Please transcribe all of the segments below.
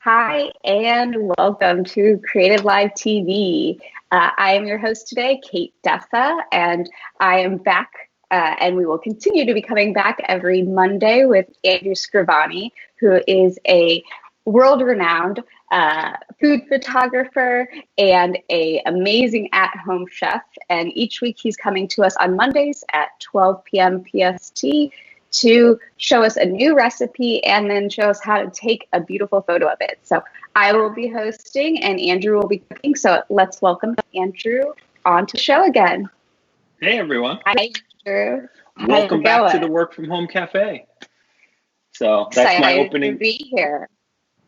Hi, and welcome to Creative Live TV. I am your host today, Kate Dessa, and I am back, and we will continue to be coming back every Monday with Andrew Scrivani, who is a world-renowned food photographer and an amazing at-home chef. And each week he's coming to us on Mondays at 12 p.m. PST to show us a new recipe and then show us how to take a beautiful photo of it. So I will be hosting and Andrew will be cooking. So let's welcome Andrew onto the show again. Hey, everyone. Hi, Andrew. Welcome back to the Work From Home Cafe. So that's my opening. To be here.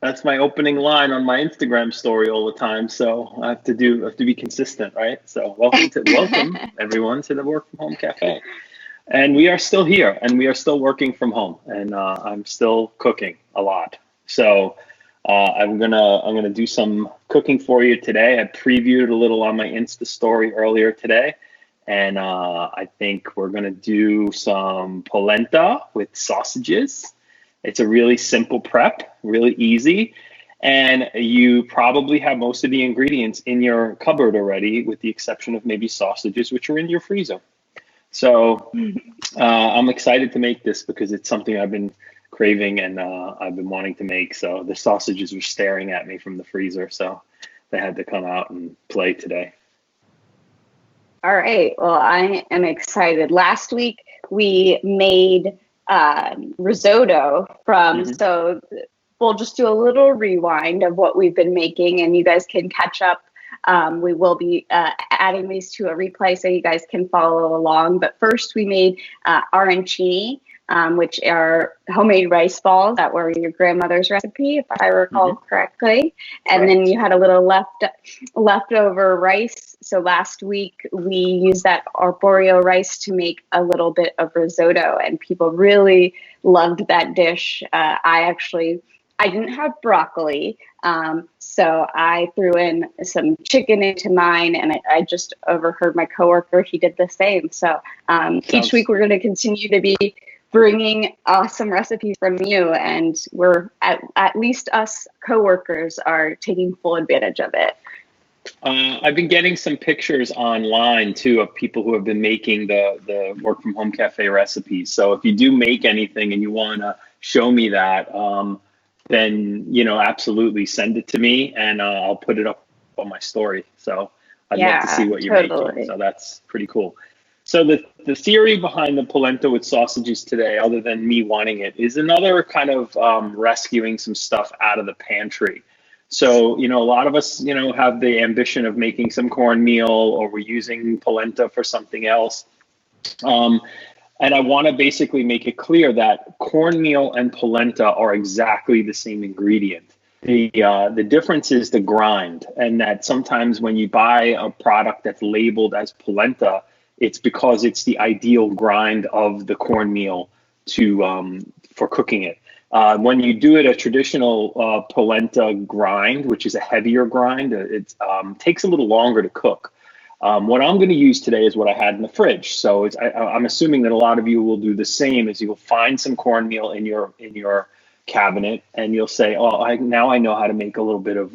That's my opening line on my Instagram story all the time. So I have to be consistent, right? So welcome everyone to the Work From Home Cafe. And we are still here, and we are still working from home, and I'm still cooking a lot. So I'm gonna do some cooking for you today. I previewed a little on my Insta story earlier today, and I think we're gonna do some polenta with sausages. It's a really simple prep, really easy, and you probably have most of the ingredients in your cupboard already, with the exception of maybe sausages, which are in your freezer. So I'm excited to make this because it's something I've been craving and I've been wanting to make. So the sausages were staring at me from the freezer, so they had to come out and play today. All right. Well, I am excited. Last week we made risotto from, so we'll just do a little rewind of what we've been making and you guys can catch up. We will be adding these to a replay so you guys can follow along. But first we made arancini, which are homemade rice balls that were your grandmother's recipe, if I recall correctly. And then you had a little leftover rice. So last week we used that arborio rice to make a little bit of risotto, and people really loved that dish. I didn't have broccoli, so I threw in some chicken into mine, and I just overheard my coworker, he did the same. So each week we're going to continue to be bringing awesome recipes from you, and we're at least us coworkers are taking full advantage of it. I've been getting some pictures online too of people who have been making the Work From Home Cafe recipes. So if you do make anything and you want to show me that, then, absolutely send it to me and I'll put it up on my story. So I'd love to see what you're making. So that's pretty cool. So the theory behind the polenta with sausages today, other than me wanting it, is another kind of rescuing some stuff out of the pantry. So, a lot of us, have the ambition of making some cornmeal, or we're using polenta for something else. And I want to basically make it clear that cornmeal and polenta are exactly the same ingredient. The difference is the grind, and that sometimes when you buy a product that's labeled as polenta, it's because it's the ideal grind of the cornmeal for cooking it. When you do it a traditional polenta grind, which is a heavier grind, it takes a little longer to cook. What I'm going to use today is what I had in the fridge. So I'm assuming that a lot of you will do the same. Is you'll find some cornmeal in your cabinet, and you'll say, "Oh, now I know how to make a little bit of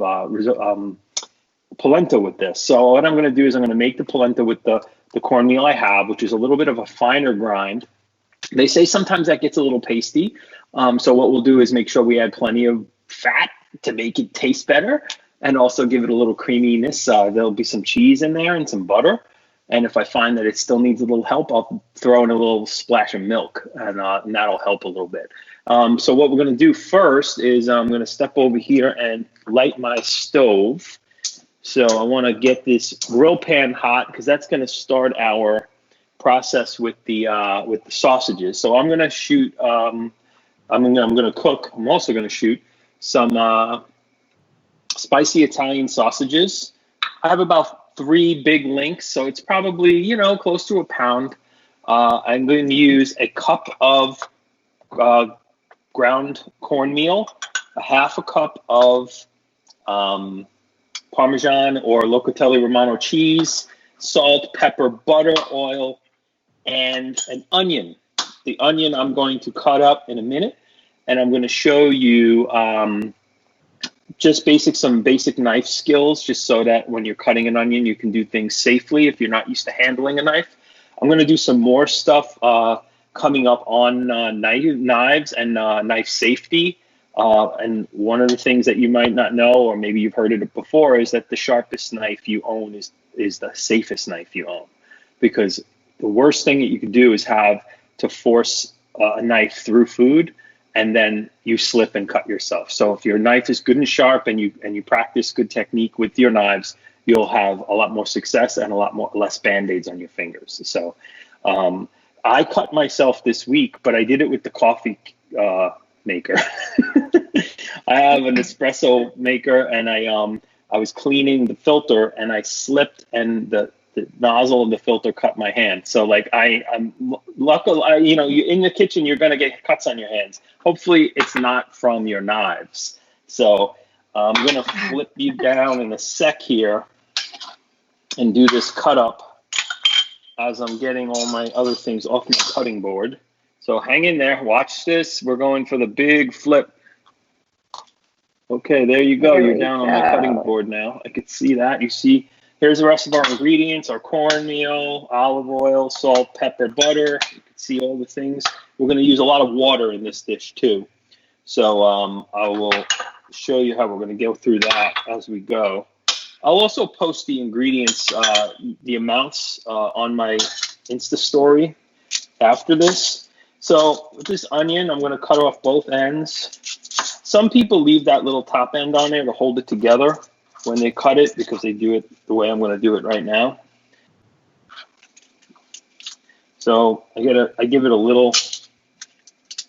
polenta with this." So what I'm going to do is I'm going to make the polenta with the cornmeal I have, which is a little bit of a finer grind. They say sometimes that gets a little pasty. So what we'll do is make sure we add plenty of fat to make it taste better, and also give it a little creaminess. There'll be some cheese in there and some butter. And if I find that it still needs a little help, I'll throw in a little splash of milk, and that'll help a little bit. So what we're going to do first is I'm going to step over here and light my stove. So I want to get this grill pan hot, because that's going to start our process with the sausages. So I'm going to shoot. I'm going to cook. I'm also going to shoot some spicy Italian sausages. I have about 3 big links, so it's probably, close to a pound. I'm going to use a cup of ground cornmeal, a half a cup of Parmesan or Locatelli Romano cheese, salt, pepper, butter, oil, and an onion. The onion I'm going to cut up in a minute, and I'm going to show you just some basic knife skills, just so that when you're cutting an onion, you can do things safely if you're not used to handling a knife. I'm going to do some more stuff coming up on knives and knife safety. And one of the things that you might not know, or maybe you've heard it before, is that the sharpest knife you own is the safest knife you own. Because the worst thing that you could do is have to force a knife through food, and then you slip and cut yourself. So if your knife is good and sharp, and you practice good technique with your knives, you'll have a lot more success and a lot less band-aids on your fingers. So I cut myself this week, but I did it with the coffee maker. I have an espresso maker, and I was cleaning the filter, and I slipped, and the nozzle of the filter cut my hand. So like I'm luckily, you in the kitchen, you're gonna get cuts on your hands. Hopefully it's not from your knives. So I'm gonna flip you down in a sec here and do this cut up as I'm getting all my other things off my cutting board. So hang in there, watch this. We're going for the big flip. Okay, there you go. You're down on my cutting board now. I could see that. You see, here's the rest of our ingredients: our cornmeal, olive oil, salt, pepper, butter. You can see all the things. We're going to use a lot of water in this dish too. So I will show you how we're going to go through that as we go. I'll also post the ingredients, the amounts on my Insta story after this. So with this onion, I'm going to cut off both ends. Some people leave that little top end on there to hold it together when they cut it, because they do it the way I'm going to do it right now. So I give it a little,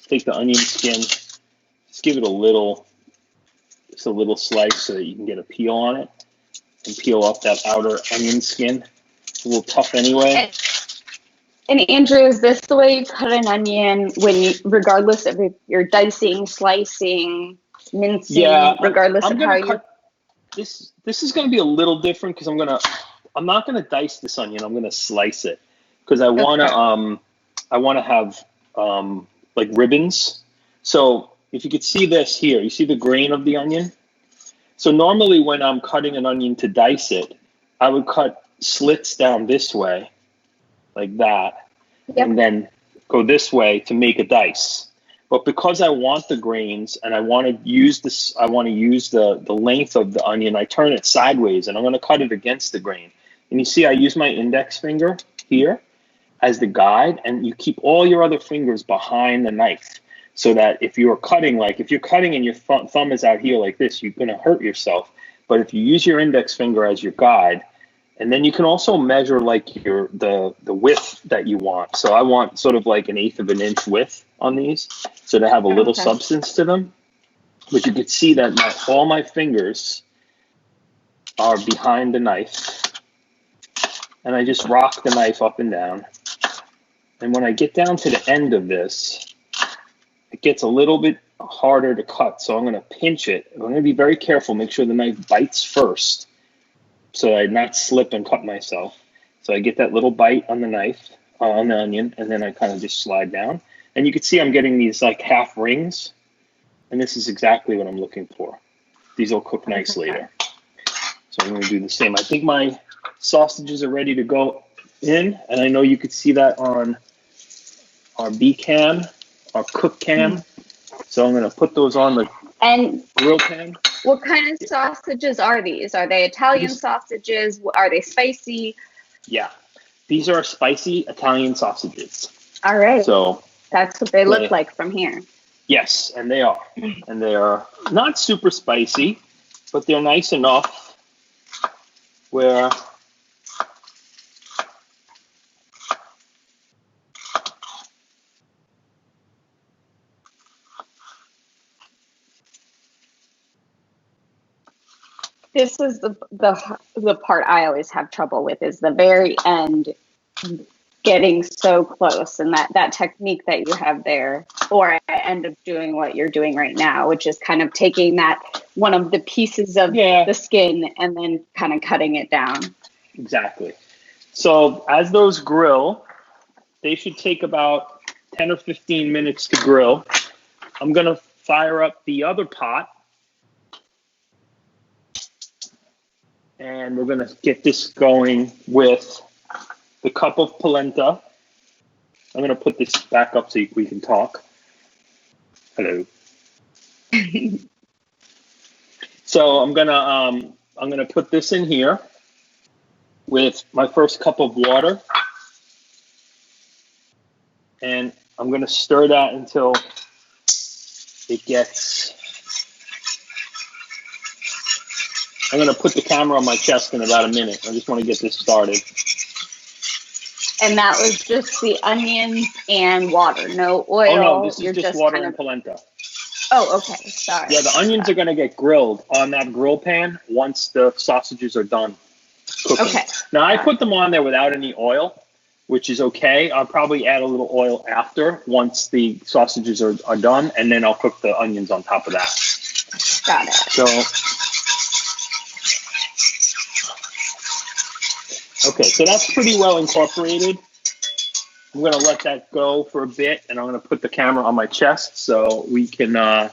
take the onion skin, just give it just a little slice so that you can get a peel on it, and peel off that outer onion skin. It's a little tough anyway. And Andrew, is this the way you cut an onion regardless of if you're dicing, slicing, mincing, regardless of how you? This is going to be a little different, because I'm not going to dice this onion. I'm going to slice it, because I want to have like ribbons. So if you could see this here, you see the grain of the onion. So normally when I'm cutting an onion to dice it, I would cut slits down this way, like that, and then go this way to make a dice. But because I want the grains and I want to use the length of the onion, I turn it sideways, and I'm going to cut it against the grain. And you see, I use my index finger here as the guide, and you keep all your other fingers behind the knife, so that if you're cutting and your thumb is out here like this, you're going to hurt yourself. But if you use your index finger as your guide, and then you can also measure like the width that you want. So I want sort of like 1/8 of an inch width on these, so to have a little substance to them. But you can see that all my fingers are behind the knife, and I just rock the knife up and down. And when I get down to the end of this, it gets a little bit harder to cut. So I'm going to pinch it. I'm going to be very careful, make sure the knife bites first, so I not slip and cut myself. So I get that little bite on the knife, on the onion, and then I kind of just slide down. And you can see I'm getting these like half rings, and this is exactly what I'm looking for. These will cook nice later. So I'm going to do the same. I think my sausages are ready to go in, and I know you could see that on our B cam, our cook cam. So I'm going to put those on the grill pan. What kind of sausages are these? Are they Italian sausages? Are they spicy? Yeah, these are spicy Italian sausages. All right. So that's what they look like from here. Yes, and they are. And they are not super spicy, but they're nice enough where this is the part I always have trouble with, is the very end, getting so close, and that technique that you have there. Or I end up doing what you're doing right now, which is kind of taking that one of the pieces of the skin and then kind of cutting it down. Exactly. So as those grill, they should take about 10 or 15 minutes to grill. I'm going to fire up the other pot, And we're gonna get this going with the cup of polenta. I'm gonna put this back up so we can talk. Hello. So I'm gonna put this in here with my first cup of water, and I'm gonna stir that until it gets. I'm gonna put the camera on my chest in about a minute. I just want to get this started. And that was just the onions and water, no oil. Oh no, this is just water and polenta. Oh, okay, sorry. Yeah, the onions are gonna get grilled on that grill pan once the sausages are done cooking. Okay. Now I put them on there without any oil, which is okay. I'll probably add a little oil after once the sausages are done, and then I'll cook the onions on top of that. Got it. So, okay, so that's pretty well incorporated. I'm gonna let that go for a bit, and I'm gonna put the camera on my chest so we can, I'm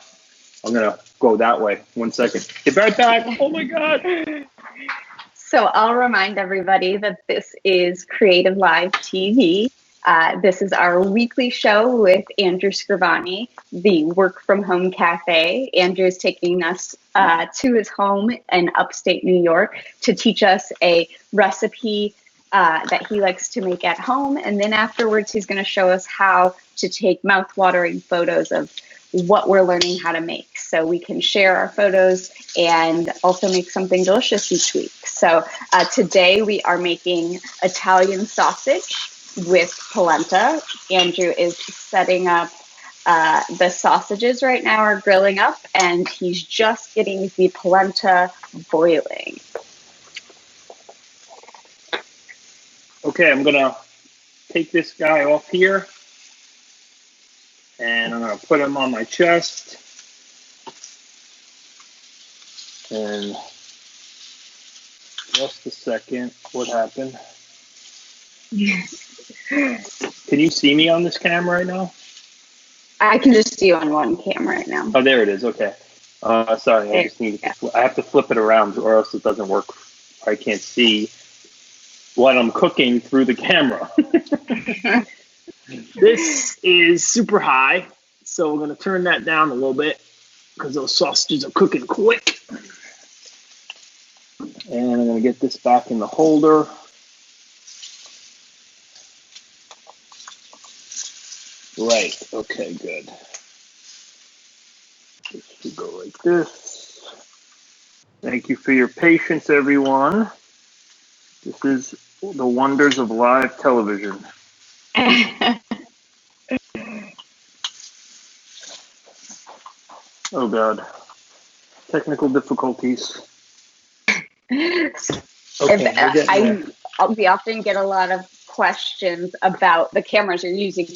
gonna go that way. 1 second. Get right back. Oh my God. So I'll remind everybody that this is Creative Live TV. This is our weekly show with Andrew Scrivani, the Work From Home Cafe. Andrew is taking us to his home in upstate New York to teach us a recipe that he likes to make at home. And then afterwards, he's going to show us how to take mouth-watering photos of what we're learning how to make, so we can share our photos and also make something delicious each week. So today we are making Italian sausage with polenta. Andrew is setting up the sausages right now, are grilling up, and he's just getting the polenta boiling. Okay, I'm gonna take this guy off here, and I'm gonna put him on my chest. And just a second, what happened? Can you see me on this camera right now? I can just see you on one camera right now. Oh, there it is. Okay. Sorry, I just need to. I have to flip it around, or else it doesn't work. I can't see what I'm cooking through the camera. This is super high, so we're gonna turn that down a little bit because those sausages are cooking quick. And I'm gonna get this back in the holder. Right, okay, good. This should go like this. Thank you for your patience, everyone. This is the wonders of live television. Oh God, technical difficulties. Okay, we often get a lot of questions about the cameras you're using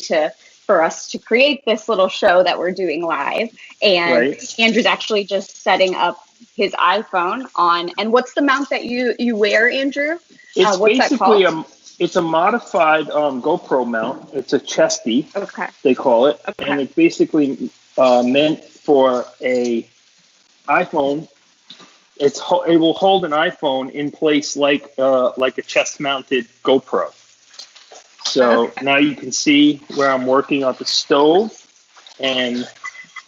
for us to create this little show that we're doing live. And right. Andrew's actually just setting up his iPhone on. And what's the mount that you wear, Andrew? It's what's basically that called? It's a modified GoPro mount. It's a chesty, okay. They call it. Okay. And it's basically meant for a iPhone. It will hold an iPhone in place like a chest-mounted GoPro. So okay. Now you can see where I'm working on the stove, and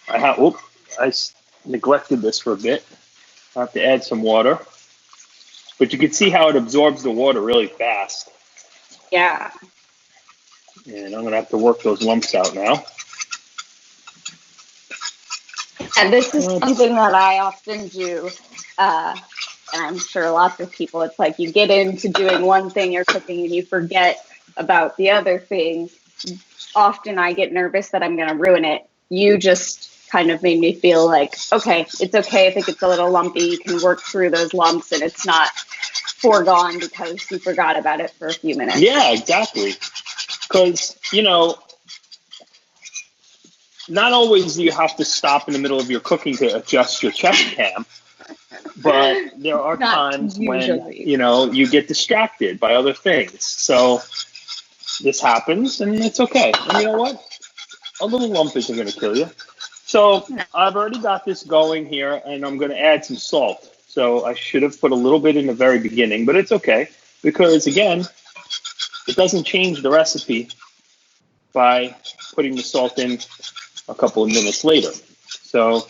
I neglected this for a bit. I have to add some water, but you can see how it absorbs the water really fast. Yeah. And I'm gonna have to work those lumps out now. And this is something that I often do, and I'm sure lots of people, it's like you get into doing one thing you're cooking and you forget about the other thing. Often I get nervous that I'm going to ruin it. You just kind of made me feel like, okay, it's okay if it gets a little lumpy. You can work through those lumps and it's not foregone because you forgot about it for a few minutes. Yeah, exactly. Because, not always do you have to stop in the middle of your cooking to adjust your chest cam, but there are times when, you get distracted by other things. So this happens, and it's okay. And you know what? A little lump isn't going to kill you. So I've already got this going here, and I'm going to add some salt. So I should have put a little bit in the very beginning, but it's okay because, again, it doesn't change the recipe by putting the salt in a couple of minutes later. So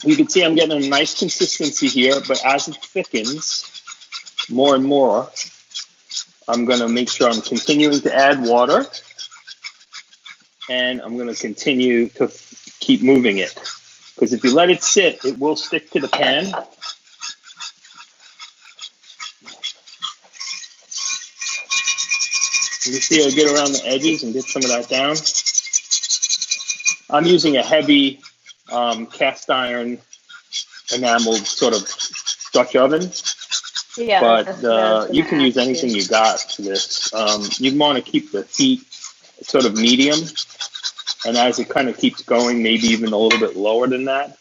you can see I'm getting a nice consistency here, but as it thickens more and more, I'm going to make sure I'm continuing to add water, and I'm going to continue to keep moving it. Because if you let it sit, it will stick to the pan. You can see I get around the edges and get some of that down. I'm using a heavy cast iron enameled sort of Dutch oven. Yeah, but you can use anything you got for this. You want to keep the heat sort of medium, and as it kind of keeps going, maybe even a little bit lower than that.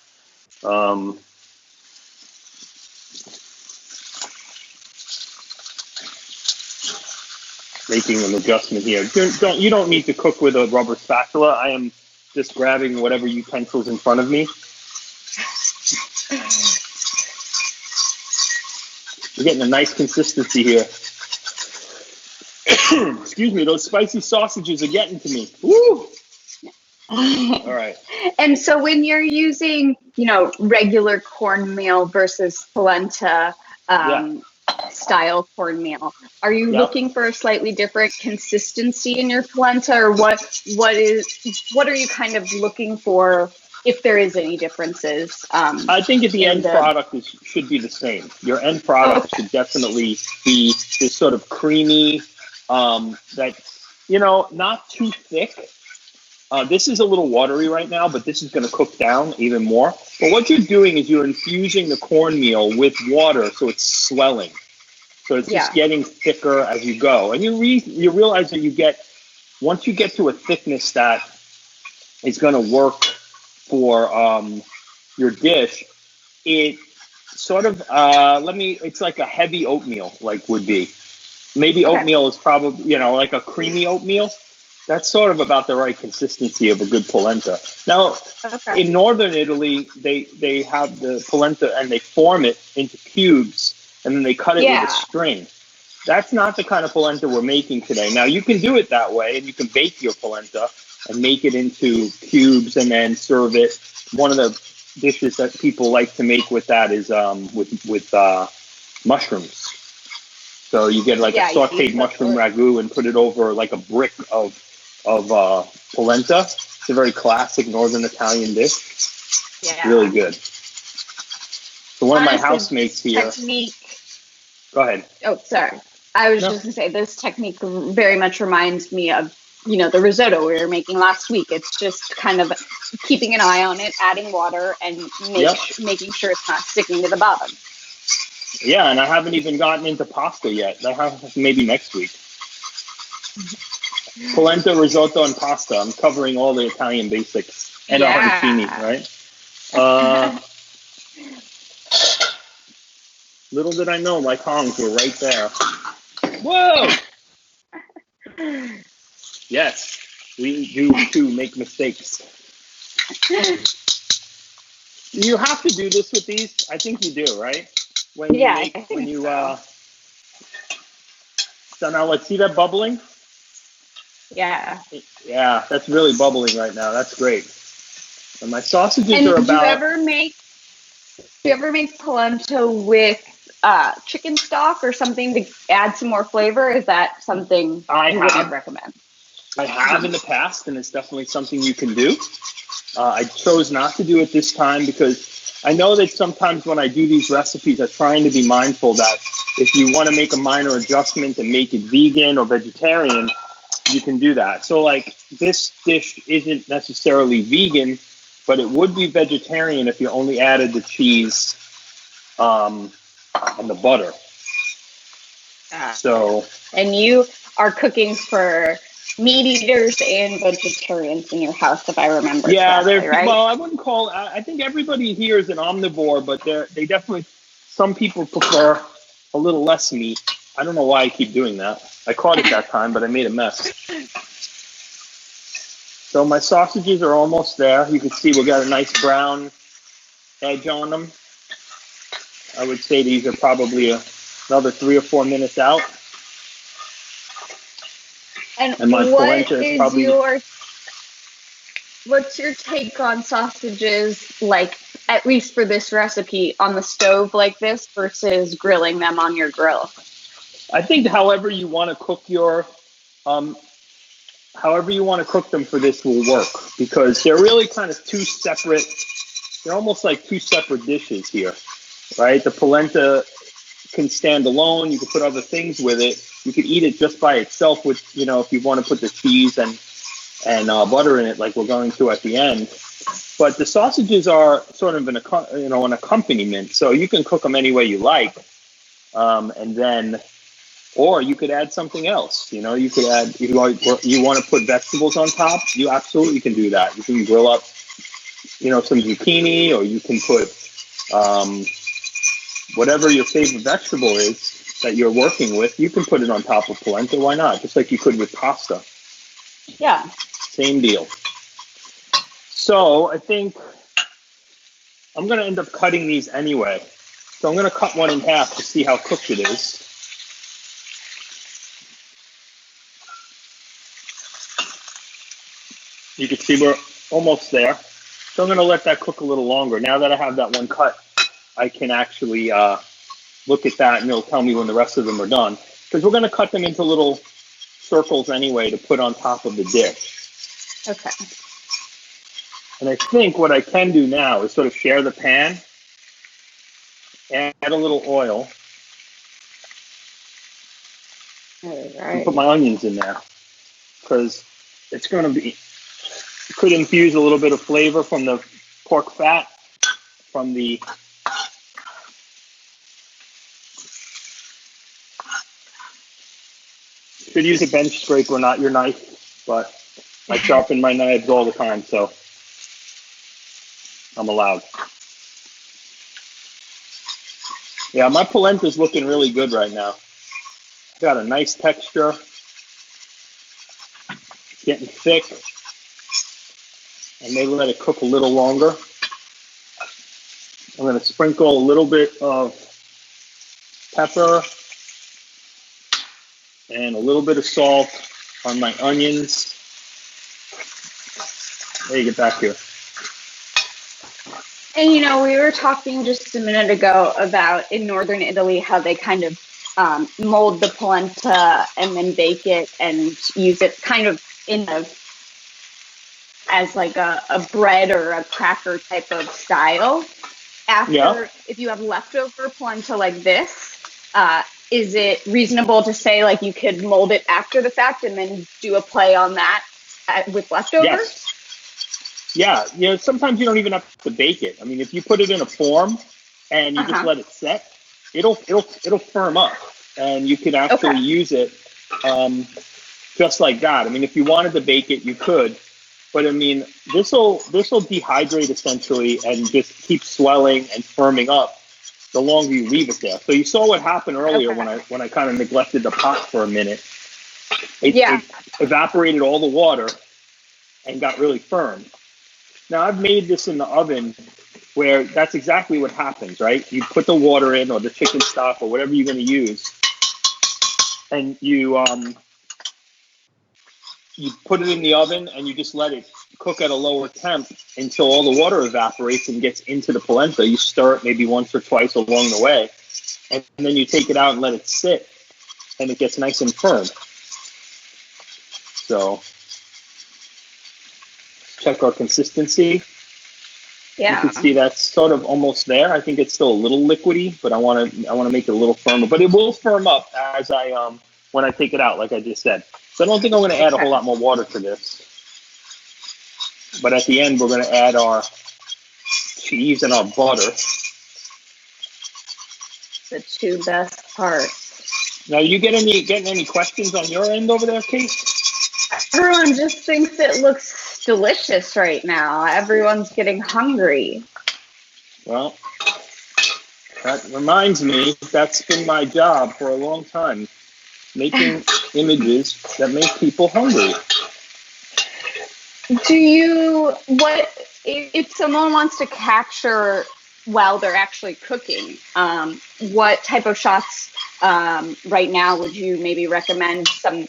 Making an adjustment here. You don't need to cook with a rubber spatula. I am just grabbing whatever utensils in front of me. We're getting a nice consistency here. Excuse me, those spicy sausages are getting to me. Woo! All right. And so when you're using, regular cornmeal versus polenta style cornmeal, are you looking for a slightly different consistency in your polenta, or what are you kind of looking for, if there is any differences? I think at the end product should be the same. Your end product should definitely be this sort of creamy, that's, not too thick. This is a little watery right now, but this is going to cook down even more. But what you're doing is you're infusing the cornmeal with water, so it's swelling. So it's just getting thicker as you go. And you realize that once you get to a thickness that is going to work for your dish, it sort of, it's like a heavy oatmeal, would be. Maybe oatmeal is probably, like a creamy oatmeal. That's sort of about the right consistency of a good polenta. Now, in northern Italy, they have the polenta and they form it into cubes, and then they cut it with a string. That's not the kind of polenta we're making today. Now, you can do it that way, and you can bake your polenta and make it into cubes and then serve it. One of the dishes that people like to make with that is with mushrooms. So you get a sauteed mushroom ragu and put it over like a brick of polenta. It's a very classic northern Italian dish. Yeah. Really good. So one of my housemates here. Go ahead. Oh, sorry. I was just going to say, this technique very much reminds me of, the risotto we were making last week. It's just kind of keeping an eye on it, adding water, and making sure it's not sticking to the bottom. Yeah, and I haven't even gotten into pasta yet. I have maybe next week. Polenta, risotto, and pasta. I'm covering all the Italian basics. And arancini, right? Little did I know my tongs were right there. Whoa! Yes, we do too make mistakes. You have to do this with these. I think you do, right? So now let's see that bubbling. Yeah, that's really bubbling right now. That's great. And my sausages are about. Do you ever make polenta with chicken stock or something to add some more flavor? Is that something you wouldn't recommend? I have in the past, and it's definitely something you can do. I chose not to do it this time because I know that sometimes when I do these recipes, I'm trying to be mindful that if you want to make a minor adjustment and make it vegan or vegetarian, you can do that. So this dish isn't necessarily vegan, but it would be vegetarian if you only added the cheese and the butter. And you are cooking for meat eaters and vegetarians in your house, if I remember. Yeah, correctly, right? Well, I wouldn't call. I think everybody here is an omnivore, but they definitely. Some people prefer a little less meat. I don't know why I keep doing that. I caught it that time, but I made a mess. So my sausages are almost there. You can see we got a nice brown edge on them. I would say these are probably another 3 or 4 minutes out. And my what polenta is probably what's your take on sausages, like, at least for this recipe, on the stove like this versus grilling them on your grill? I think however you want to cook them for this will work, because they're really kind of they're almost like two separate dishes here, right? The polenta can stand alone. You can put other things with it. You could eat it just by itself with, if you want to put the cheese and butter in it, like we're going to at the end. But the sausages are sort of an accompaniment, so you can cook them any way you like, or you could add something else. You could add, if you want to put vegetables on top, you absolutely can do that. You can grill up, some zucchini, or you can put whatever your favorite vegetable is that you're working with. You can put it on top of polenta. Why not? Just like you could with pasta. Yeah. Same deal. So I think I'm going to end up cutting these anyway. So I'm going to cut one in half to see how cooked it is. You can see we're almost there. So I'm going to let that cook a little longer. Now that I have that one cut, I can actually look at that, and it'll tell me when the rest of them are done. Because we're going to cut them into little circles anyway to put on top of the dish. Okay. And I think what I can do now is sort of share the pan, add a little oil, and put my onions in there, because it's going to could infuse a little bit of flavor from the pork fat, from the should use a bench scraper, not your knife, but I sharpen my knives all the time, so I'm allowed. Yeah, my polenta's looking really good right now. Got a nice texture. It's getting thick. I may let it cook a little longer. I'm going to sprinkle a little bit of pepper and a little bit of salt on my onions. There, you get back here. And we were talking just a minute ago about in northern Italy how they kind of mold the polenta and then bake it and use it kind of as like a bread or a cracker type of style. If you have leftover polenta like this, is it reasonable to say like you could mold it after the fact and then do a play on that with leftovers? Yes. Yeah, sometimes you don't even have to bake it. I mean, if you put it in a form and you just let it set, it'll firm up, and you can actually use it just like that. I mean, if you wanted to bake it, you could, but I mean, this will dehydrate essentially and just keep swelling and firming up the longer you leave it there. So you saw what happened earlier when I kind of neglected the pot for a minute. It evaporated all the water and got really firm. Now, I've made this in the oven where that's exactly what happens, right? You put the water in, or the chicken stock, or whatever you're going to use, and you put it in the oven, and you just let it cook at a lower temp until all the water evaporates and gets into the polenta. You stir it maybe once or twice along the way, and then you take it out and let it sit, and it gets nice and firm. So check our consistency. Yeah. You can see that's sort of almost there. I think it's still a little liquidy, but I want to make it a little firmer. But it will firm up as when I take it out, like I just said. So I don't think I'm going to add a whole lot more water to this. But at the end, we're going to add our cheese and our butter. The two best parts. Now, you getting any questions on your end over there, Kate? Everyone just thinks it looks delicious right now. Everyone's getting hungry. Well, that reminds me, that's been my job for a long time, making images that make people hungry. If someone wants to capture while they're actually cooking, what type of shots right now would you maybe recommend? Some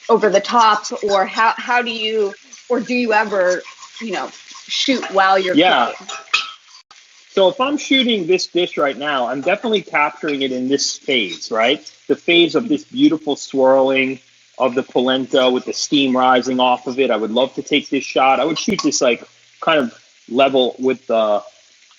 over the top, or how do you, or do you ever, shoot while you're cooking? So if I'm shooting this dish right now, I'm definitely capturing it in this phase, right? The phase of this beautiful swirling of the polenta with the steam rising off of it. I would love to take this shot. I would shoot this like kind of level with the,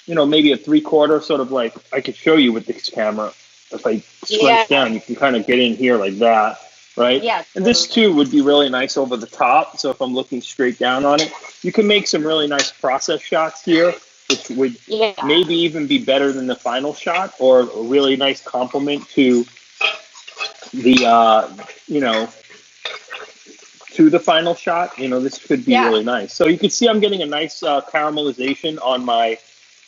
maybe a 3/4, sort of like I could show you with this camera. If I squint down, you can kind of get in here like that, right? Yeah. And this too would be really nice over the top. So if I'm looking straight down on it, you can make some really nice process shots here, which would maybe even be better than the final shot, or a really nice compliment to the, to the final shot. This could be really nice. So you can see I'm getting a nice caramelization on my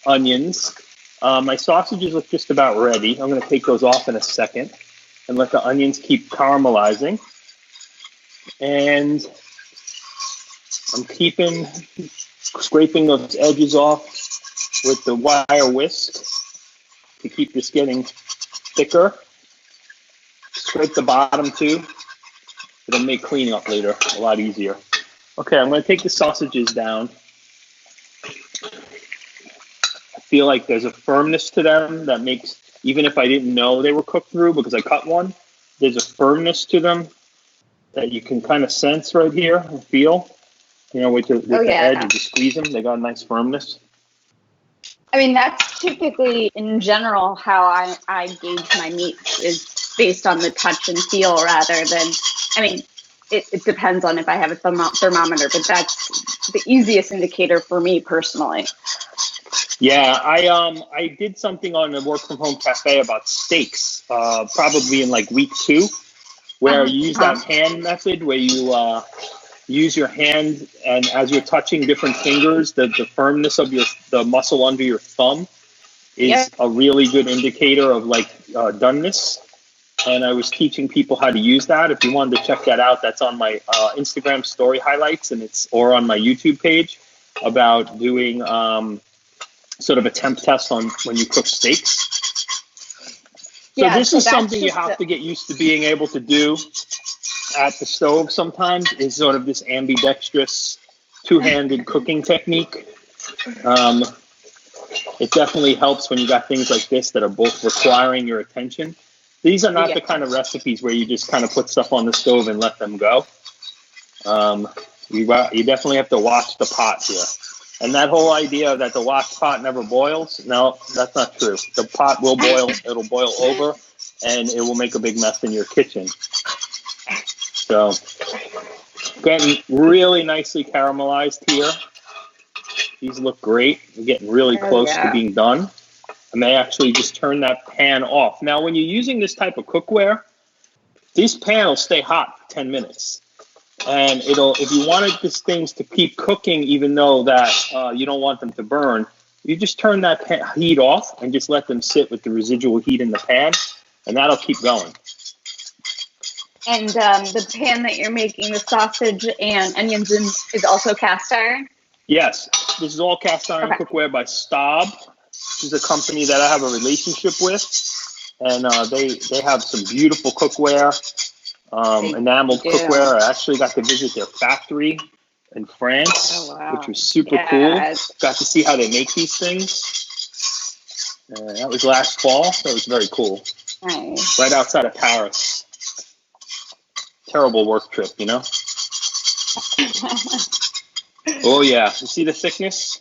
onions. My sausages look just about ready. I'm going to take those off in a second and let the onions keep caramelizing. And I'm scraping those edges off with the wire whisk to keep this getting thicker. Scrape the bottom too. It'll make cleaning up later a lot easier. Okay, I'm going to take the sausages down. I feel like there's a firmness to them that makes, even if I didn't know they were cooked through because I cut one, there's a firmness to them that you can kind of sense right here and feel. With the edge, you just squeeze them. They got a nice firmness. I mean, that's typically, in general, how I gauge my meats, is based on the touch and feel rather than, it depends on if I have a thermometer, but that's the easiest indicator for me personally. Yeah, I did something on the Work From Home Cafe about steaks, probably in like week 2, where you use that hand method where you use your hand, and as you're touching different fingers, the firmness of the muscle under your thumb is a really good indicator of doneness. And I was teaching people how to use that. If you wanted to check that out, that's on my Instagram story highlights, or on my YouTube page, about doing sort of a temp test on when you cook steaks. So this is something you have to get used to being able to do at the stove sometimes, is sort of this ambidextrous two-handed cooking technique. It definitely helps when you got things like this that are both requiring your attention. These are not the kind of recipes where you just kind of put stuff on the stove and let them go. You definitely have to watch the pot here. And that whole idea that the watch pot never boils, no, that's not true. The pot will boil, it'll boil over, and it will make a big mess in your kitchen. So, getting really nicely caramelized here. These look great. We're getting really close to being done. I may actually just turn that pan off. Now, when you're using this type of cookware, these pans will stay hot for 10 minutes. And if you wanted these things to keep cooking, even though that you don't want them to burn, you just turn that heat off and just let them sit with the residual heat in the pan, and that'll keep going. And the pan that you're making the sausage and onions in is also cast iron? Yes, this is all cast iron cookware by Staub. This is a company that I have a relationship with, and they have some beautiful cookware, enameled cookware. I actually got to visit their factory in France, which was super cool. Got to see how they make these things. That was last fall. That was very cool. Nice. Right outside of Paris. Terrible work trip, you know? Oh, yeah. You see the thickness?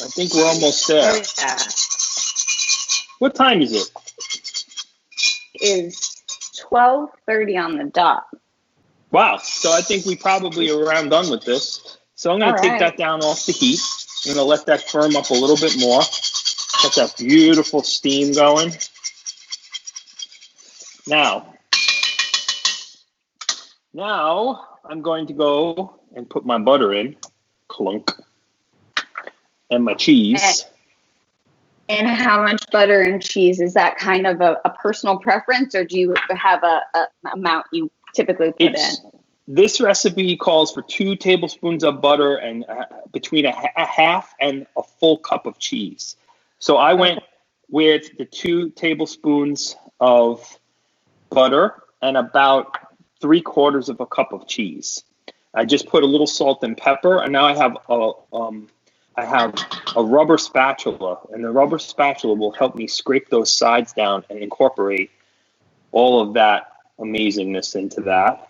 I think we're almost there. Oh, yeah. What time is it? It is 12:30 on the dot. Wow. So I think we probably are around done with this. So I'm going to take that down off the heat. I'm going to let that firm up a little bit more. Get that beautiful steam going. Now I'm going to go and put my butter in. Clunk. And my cheese. And how much butter and cheese? Is that kind of a personal preference, or do you have a amount you typically put in? This recipe calls for 2 tablespoons of butter and between a half and a full cup of cheese. So I went with the 2 tablespoons of butter and about 3/4 of a cup of cheese. I just put a little salt and pepper, and now I have a rubber spatula, and the rubber spatula will help me scrape those sides down and incorporate all of that amazingness into that.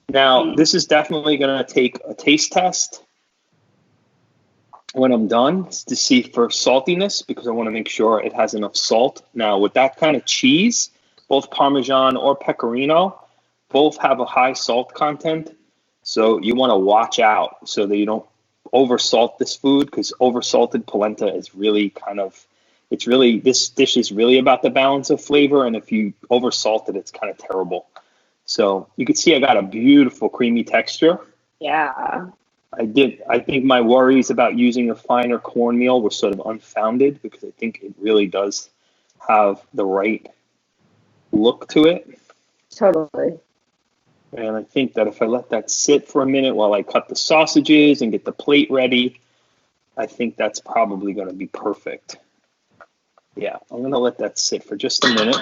Now, this is definitely going to take a taste test when I'm done to see for saltiness, because I want to make sure it has enough salt. Now, with that kind of cheese, both Parmesan or Pecorino, both have a high salt content. So you want to watch out so that you don't oversalt this food, because oversalted polenta is really this dish is really about the balance of flavor. And if you oversalt it, it's kind of terrible. So you can see I got a beautiful creamy texture. Yeah. I think my worries about using a finer cornmeal were sort of unfounded, because I think it really does have the right look to it. Totally. And I think that if I let that sit for a minute while I cut the sausages and get the plate ready, I think that's probably going to be perfect. Yeah, I'm going to let that sit for just a minute.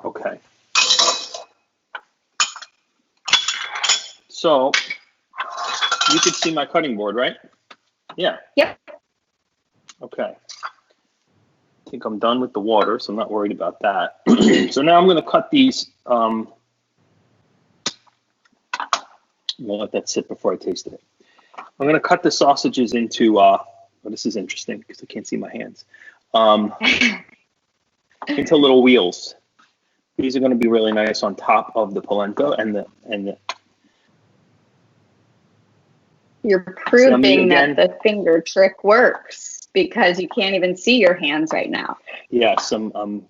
Okay. So you could see my cutting board, right? Yeah. Yep. Okay. I think I'm done with the water, so I'm not worried about that. So now I'm going to cut these. I'm going to let that sit before I taste it. I'm going to cut the sausages into, this is interesting because I can't see my hands, into little wheels. These are going to be really nice on top of the polenta and the. You're proving that the finger trick works, because you can't even see your hands right now. Yes, I'm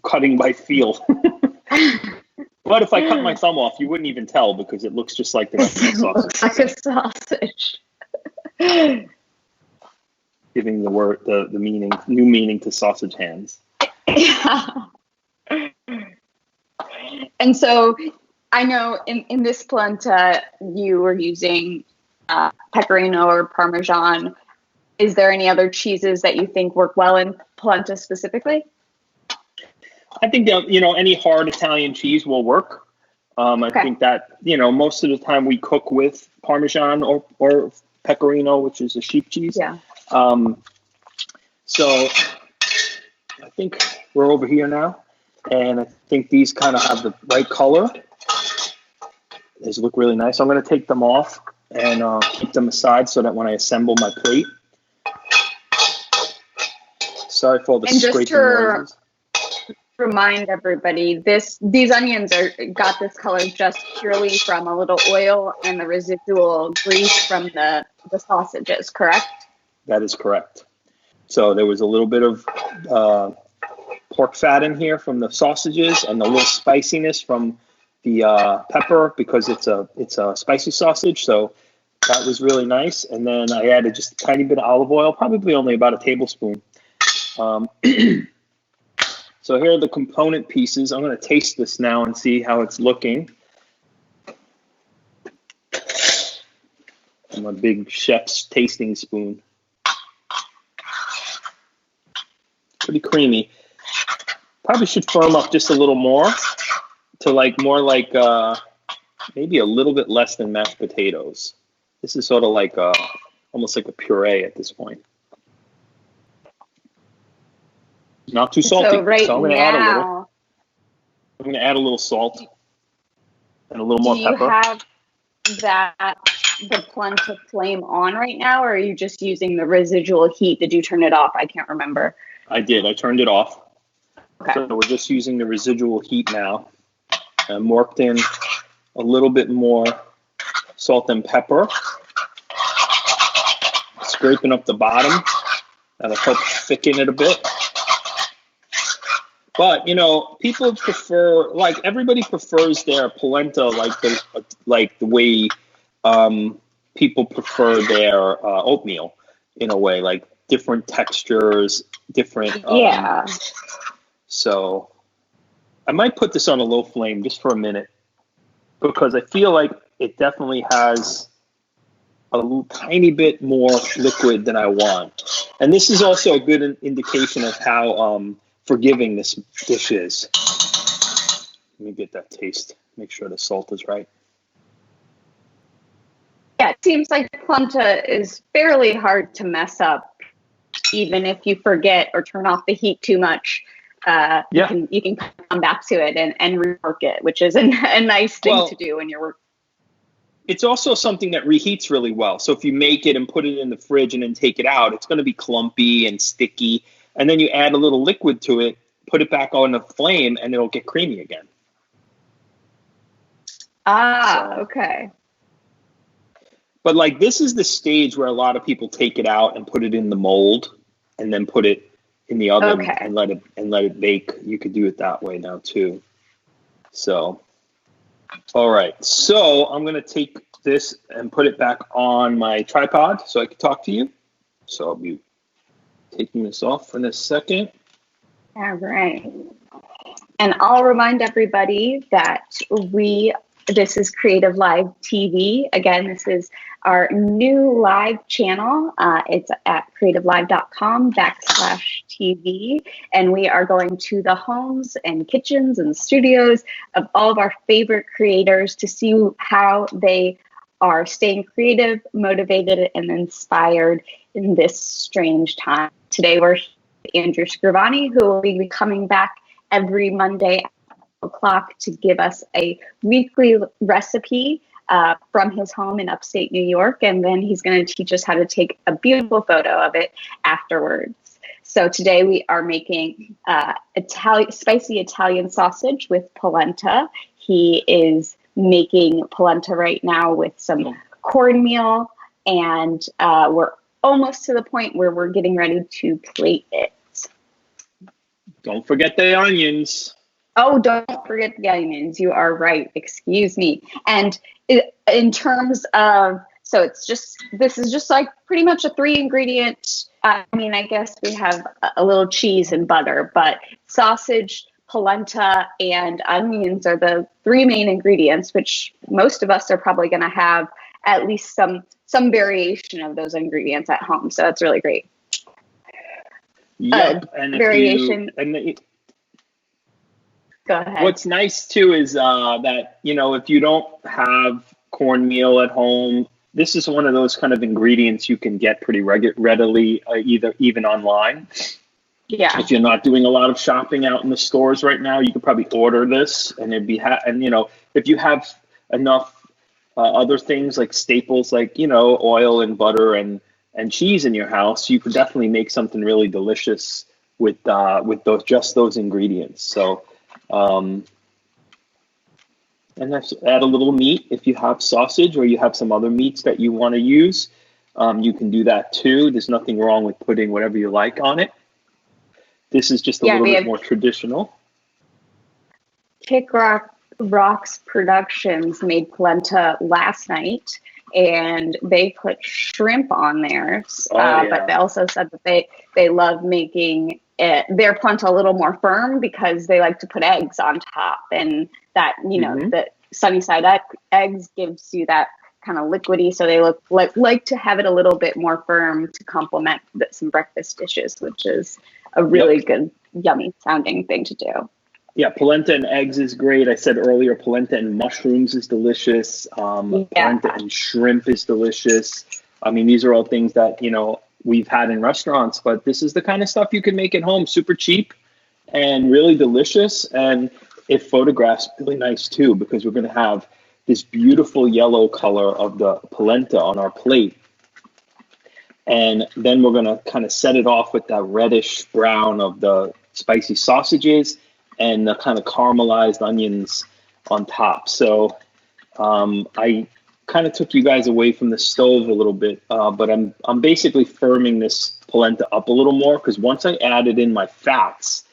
cutting by feel. But if I cut my thumb off, you wouldn't even tell, because it looks just like the rest of the sausage. Looks like a sausage. Giving the word the new meaning to sausage hands. Yeah. And so I know in this polenta you were using Pecorino or Parmesan. Is there any other cheeses that you think work well in polenta specifically? I think that, any hard Italian cheese will work. I think that, most of the time we cook with Parmesan or Pecorino, which is a sheep cheese. Yeah. So I think we're over here now, and I think these kind of have the right color. These look really nice. I'm going to take them off and keep them aside so that when I assemble my plate. Sorry for all the scraping noises. Remind everybody, these onions got this color just purely from a little oil and the residual grease from the sausages, correct? That is correct. So there was a little bit of pork fat in here from the sausages, and a little spiciness from the pepper, because it's a spicy sausage. So that was really nice. And then I added just a tiny bit of olive oil, probably only about a tablespoon. So here are the component pieces. I'm going to taste this now and see how it's looking. My big chef's tasting spoon. Pretty creamy. Probably should firm up just a little more to more like maybe a little bit less than mashed potatoes. This is sort of like almost like a puree at this point. Not too salty. So right so I'm going to now, add a little. I'm going to add a little salt and a little more pepper. Do you have the polenta flame on right now, or are you just using the residual heat? Did you turn it off? I can't remember. I did. I turned it off. Okay. So we're just using the residual heat now. I'm worked in a little bit more salt and pepper. Scraping up the bottom. That'll help thicken it a bit. But, people prefer, everybody prefers their polenta like the way people prefer their oatmeal, in a way, like different textures, different. Yeah. So I might put this on a low flame just for a minute because I feel like it definitely has a little tiny bit more liquid than I want. And this is also a good indication of how forgiving this dish is. Let me get that taste. Make sure the salt is right. Yeah, it seems like polenta is fairly hard to mess up, even if you forget or turn off the heat too much. You can come back to it and rework it, which is a nice thing to do when you're working. It's also something that reheats really well. So if you make it and put it in the fridge and then take it out, it's going to be clumpy and sticky. And then you add a little liquid to it, put it back on the flame, and it'll get creamy again. Okay. But like this is the stage where a lot of people take it out and put it in the mold and then put it in the oven and let it bake. You could do it that way now too. So, all right. So I'm going to take this and put it back on my tripod so I can talk to you. So I'll be taking this off in a second. All right. And I'll remind everybody that this is Creative Live TV. Again, this is our new live channel. It's at creativelive.com/TV. And we are going to the homes and kitchens and studios of all of our favorite creators to see how they are staying creative, motivated, and inspired in this strange time. Today, we're with Andrew Scrivani, who will be coming back every Monday o'clock to give us a weekly recipe from his home in upstate New York, and then he's going to teach us how to take a beautiful photo of it afterwards. So today we are making spicy Italian sausage with polenta. He is making polenta right now with some cornmeal, and we're almost to the point where we're getting ready to plate it. Don't forget the onions. Oh, don't forget the onions. You are right. Excuse me. And in terms of, so this is just like pretty much a 3-ingredient. I mean, I guess we have a little cheese and butter, but sausage, polenta, and onions are the 3 main ingredients, which most of us are probably going to have at least some variation of those ingredients at home. So that's really great. Yep. And variation. Go ahead. What's nice too is that, if you don't have cornmeal at home, this is one of those kind of ingredients you can get pretty readily, even online. Yeah. If you're not doing a lot of shopping out in the stores right now, you could probably order this, and it'd be if you have enough other things like staples like oil and butter and cheese in your house, you could definitely make something really delicious with those ingredients. So. And let's add a little meat. If you have sausage or you have some other meats that you want to use, you can do that too. There's nothing wrong with putting whatever you like on it. This is just a little bit more traditional. Kick Rocks Productions made polenta last night, and they put shrimp on theirs. But they also said that they love making their polenta a little more firm because they like to put eggs on top, and that the sunny side up eggs gives you that kind of liquidy, so they like to have it a little bit more firm to complement some breakfast dishes, which is a really good, yummy sounding thing to do. Yeah, polenta and eggs is great. I said earlier, polenta and mushrooms is delicious. Polenta and shrimp is delicious. I mean, these are all things that we've had in restaurants, but this is the kind of stuff you can make at home, super cheap and really delicious. And it photographs really nice too, because we're going to have this beautiful yellow color of the polenta on our plate. And then we're going to kind of set it off with that reddish brown of the spicy sausages and the kind of caramelized onions on top. So I kind of took you guys away from the stove a little bit, but I'm basically firming this polenta up a little more, because once I added in my fats,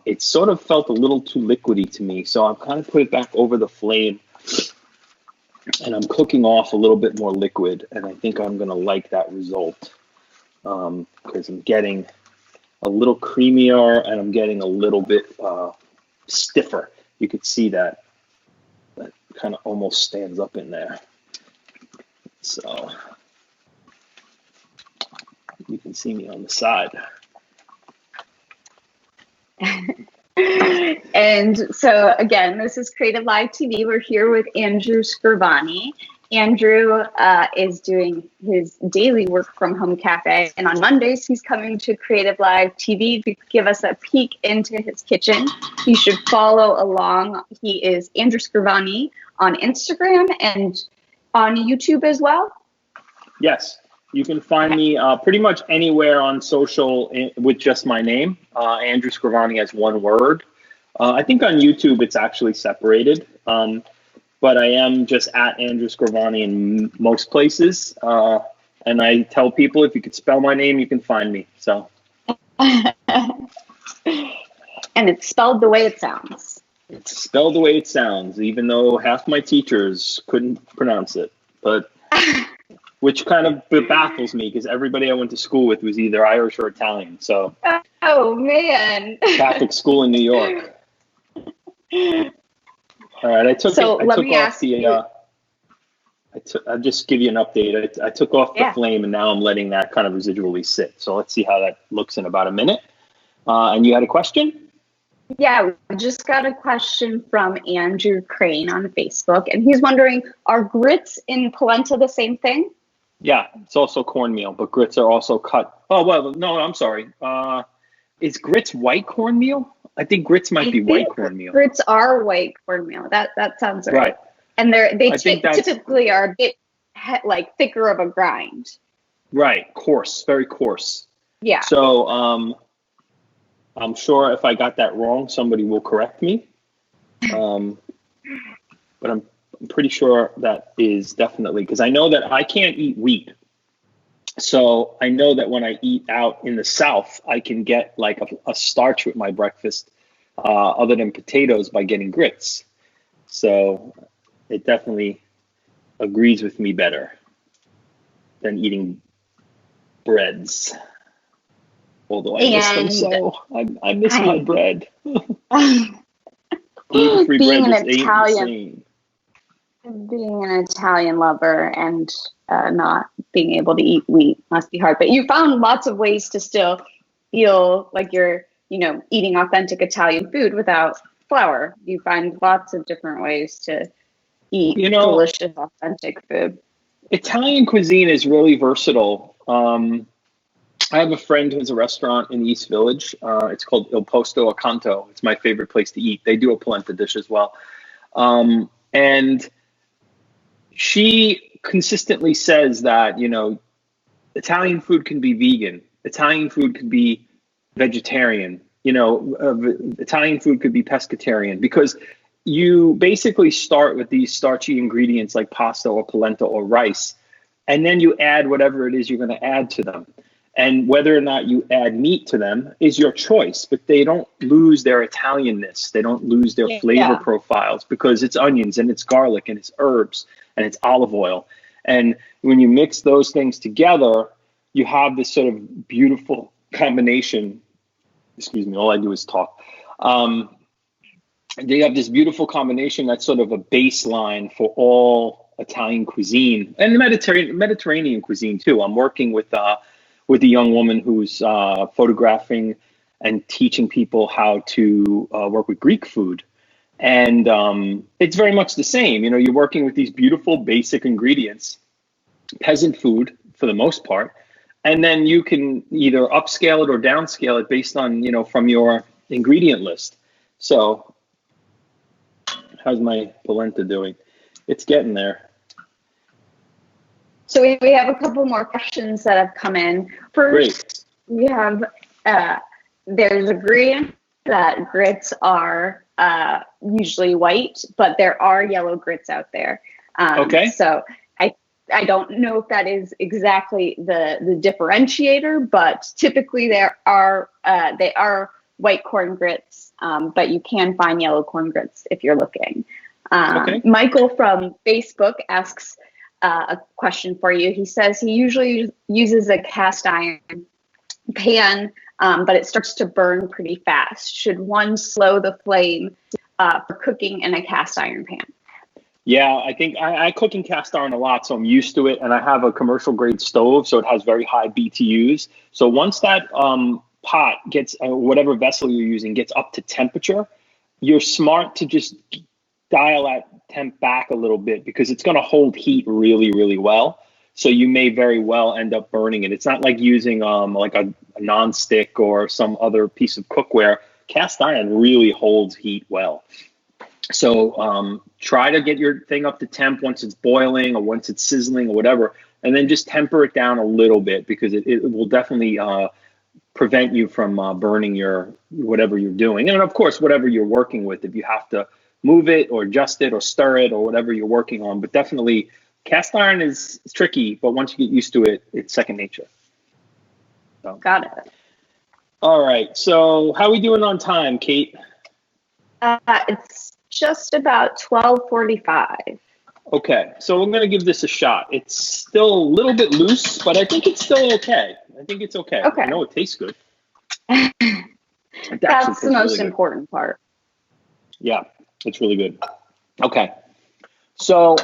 it sort of felt a little too liquidy to me. So I've kind of put it back over the flame, and I'm cooking off a little bit more liquid, and I think I'm going to like that result, because I'm getting a little creamier and I'm getting a little bit stiffer. You could see that kind of almost stands up in there. So you can see me on the side. And so again, this is Creative Live TV. We're here with Andrew Scrivani. Andrew is doing his daily work from home cafe, and on Mondays he's coming to Creative Live TV to give us a peek into his kitchen. You should follow along. He is Andrew Scrivani on Instagram and on YouTube as well. Yes, you can find me pretty much anywhere on social with just my name, Andrew Scrivani as one word. I think on YouTube it's actually separated, but I am just at Andrew Scrivani in most places. And I tell people, if you could spell my name, you can find me. So. And it's spelled the way it sounds. It's spelled the way it sounds, even though half my teachers couldn't pronounce it. But which kind of baffles me, because everybody I went to school with was either Irish or Italian. So. Oh man. Catholic school in New York. All right, I'll just give you an update. I took off the flame, and now I'm letting that kind of residually sit. So let's see how that looks in about a minute. And you had a question? Yeah, we just got a question from Andrew Crane on Facebook, and he's wondering, are grits in polenta the same thing? Yeah, it's also cornmeal, but grits are also cut. Oh, well, no, I'm sorry. Is grits white cornmeal? I think grits might be white cornmeal. Grits are white cornmeal. That sounds right. And they typically are a bit like thicker of a grind. Right, coarse, very coarse. Yeah. So I'm sure if I got that wrong, somebody will correct me. But I'm pretty sure that is definitely, because I know that I can't eat wheat. So I know that when I eat out in the South, I can get like a starch with my breakfast other than potatoes by getting grits. So it definitely agrees with me better than eating breads. Although I miss them so. I miss my bread. Gluten-free bread just ain't the same. Being an Italian lover and not being able to eat wheat must be hard. But you found lots of ways to still feel like you're, eating authentic Italian food without flour. You find lots of different ways to eat delicious, authentic food. Italian cuisine is really versatile. I have a friend who has a restaurant in the East Village. It's called Il Posto Accanto. It's my favorite place to eat. They do a polenta dish as well. And she consistently says that, Italian food can be vegan. Italian food could be vegetarian. Italian food could be pescatarian, because you basically start with these starchy ingredients like pasta or polenta or rice, and then you add whatever it is you're going to add to them. And whether or not you add meat to them is your choice, but they don't lose their Italianness. They don't lose their flavor profiles, because it's onions and it's garlic and it's herbs and it's olive oil. And when you mix those things together, you have this sort of beautiful combination. Excuse me, all I do is talk. They have this beautiful combination that's sort of a baseline for all Italian cuisine and Mediterranean cuisine too. I'm working with a young woman who's photographing and teaching people how to work with Greek food. And it's very much the same. You're working with these beautiful basic ingredients, peasant food for the most part, and then you can either upscale it or downscale it based on, from your ingredient list. So how's my polenta doing? It's getting there. So we have a couple more questions that have come in. First, we have, there's agreement that grits are usually white, but there are yellow grits out there. So I don't know if that is exactly the differentiator, but typically they are white corn grits, but you can find yellow corn grits if you're looking. Michael from Facebook asks a question for you. He says he usually uses a cast iron pan but it starts to burn pretty fast. Should one slow the flame for cooking in a cast iron pan? Yeah, I think I cook in cast iron a lot, so I'm used to it. And I have a commercial grade stove, so it has very high BTUs. So once that pot gets, whatever vessel you're using, gets up to temperature, you're smart to just dial that temp back a little bit because it's going to hold heat really, really well. So you may very well end up burning it. It's not like using like a non-stick or some other piece of cookware. Cast iron really holds heat well. So try to get your thing up to temp once it's boiling or once it's sizzling or whatever, and then just temper it down a little bit because it will definitely prevent you from burning your whatever you're doing. And of course, whatever you're working with, if you have to move it or adjust it or stir it or whatever you're working on. But definitely cast iron is tricky, but once you get used to it, it's second nature. So. Got it. All right. So how are we doing on time, Kate? It's just about 12:45. Okay, so I'm going to give this a shot. It's still a little bit loose, but I think it's still okay. I think it's okay. I know it tastes good. That's the most important part. Yeah, it's really good. Okay, so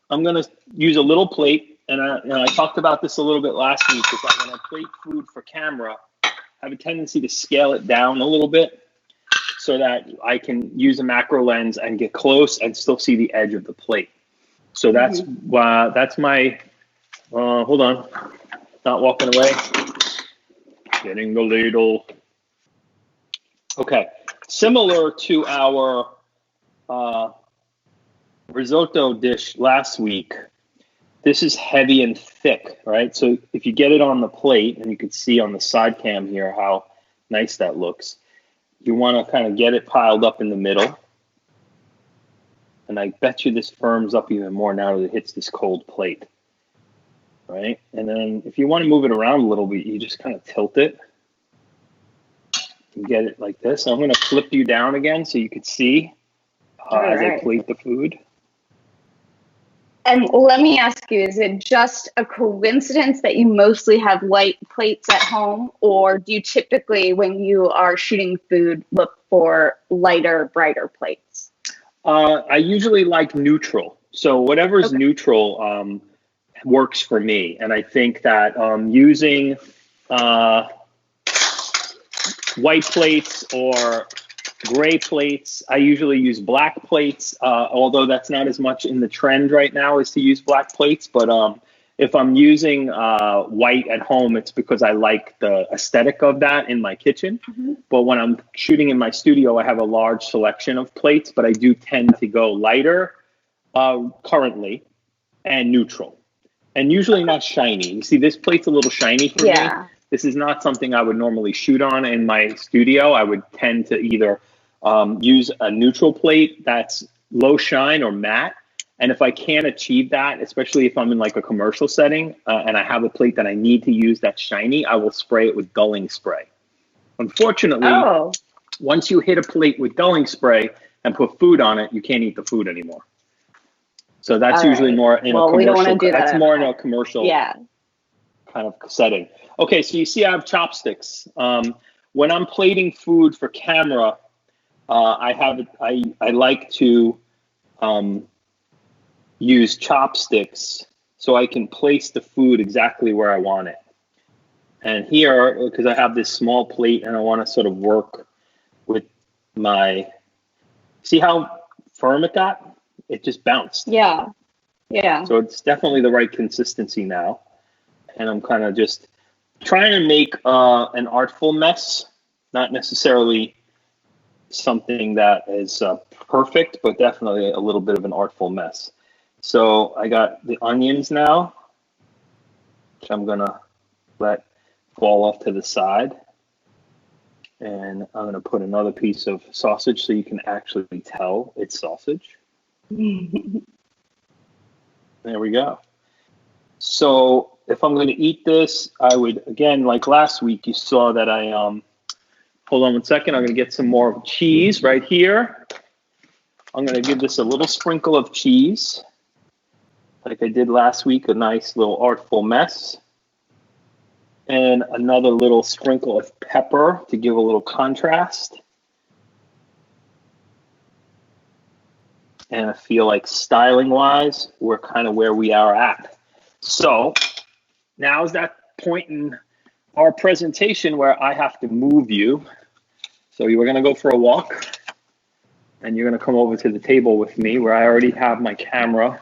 I'm going to use a little plate, and I talked about this a little bit last week, is that when I plate food for camera, I have a tendency to scale it down a little bit so that I can use a macro lens and get close and still see the edge of the plate. So that's my, hold on, not walking away, getting the ladle. Okay, similar to our risotto dish last week, this is heavy and thick, right? So if you get it on the plate, and you can see on the side cam here how nice that looks, you want to kind of get it piled up in the middle. And I bet you this firms up even more now that it hits this cold plate, right? And then if you want to move it around a little bit, you just kind of tilt it and get it like this. I'm going to flip you down again so you can see as I plate the food. And let me ask you, is it just a coincidence that you mostly have light plates at home, or do you typically, when you are shooting food, look for lighter, brighter plates? I usually like neutral. So whatever's neutral works for me. And I think that using white plates or gray plates, I usually use black plates, although that's not as much in the trend right now as to use black plates. But if I'm using white at home, it's because I like the aesthetic of that in my kitchen. But when I'm shooting in my studio, I have a large selection of plates, but I do tend to go lighter currently and neutral. And usually not shiny. You see, this plate's a little shiny for me. This is not something I would normally shoot on in my studio. I would tend to either use a neutral plate that's low shine or matte. And if I can't achieve that, especially if I'm in like a commercial setting and I have a plate that I need to use that's shiny, I will spray it with dulling spray. Unfortunately, once you hit a plate with dulling spray and put food on it, you can't eat the food anymore. So that's usually more in a commercial. We don't want to do that. That's more in a commercial kind of setting. Okay, so you see I have chopsticks. When I'm plating food for camera, I like to use chopsticks so I can place the food exactly where I want it. And here, because I have this small plate and I want to sort of work with my, see how firm it got? It just bounced. Yeah. So it's definitely the right consistency now. And I'm kind of just trying to make an artful mess, not necessarily something that is perfect, but definitely a little bit of an artful mess. So I got the onions now, which I'm gonna let fall off to the side. And I'm gonna put another piece of sausage so you can actually tell it's sausage. There we go. So if I'm gonna eat this, I would, again, like last week, you saw that I, hold on one second, I'm gonna get some more cheese right here. I'm gonna give this a little sprinkle of cheese. Like I did last week, a nice little artful mess. and another little sprinkle of pepper to give a little contrast. And I feel like styling wise, we're kind of where we are at. So now is that point in our presentation where I have to move you. So you were going to go for a walk and you're going to come over to the table with me where I already have my camera.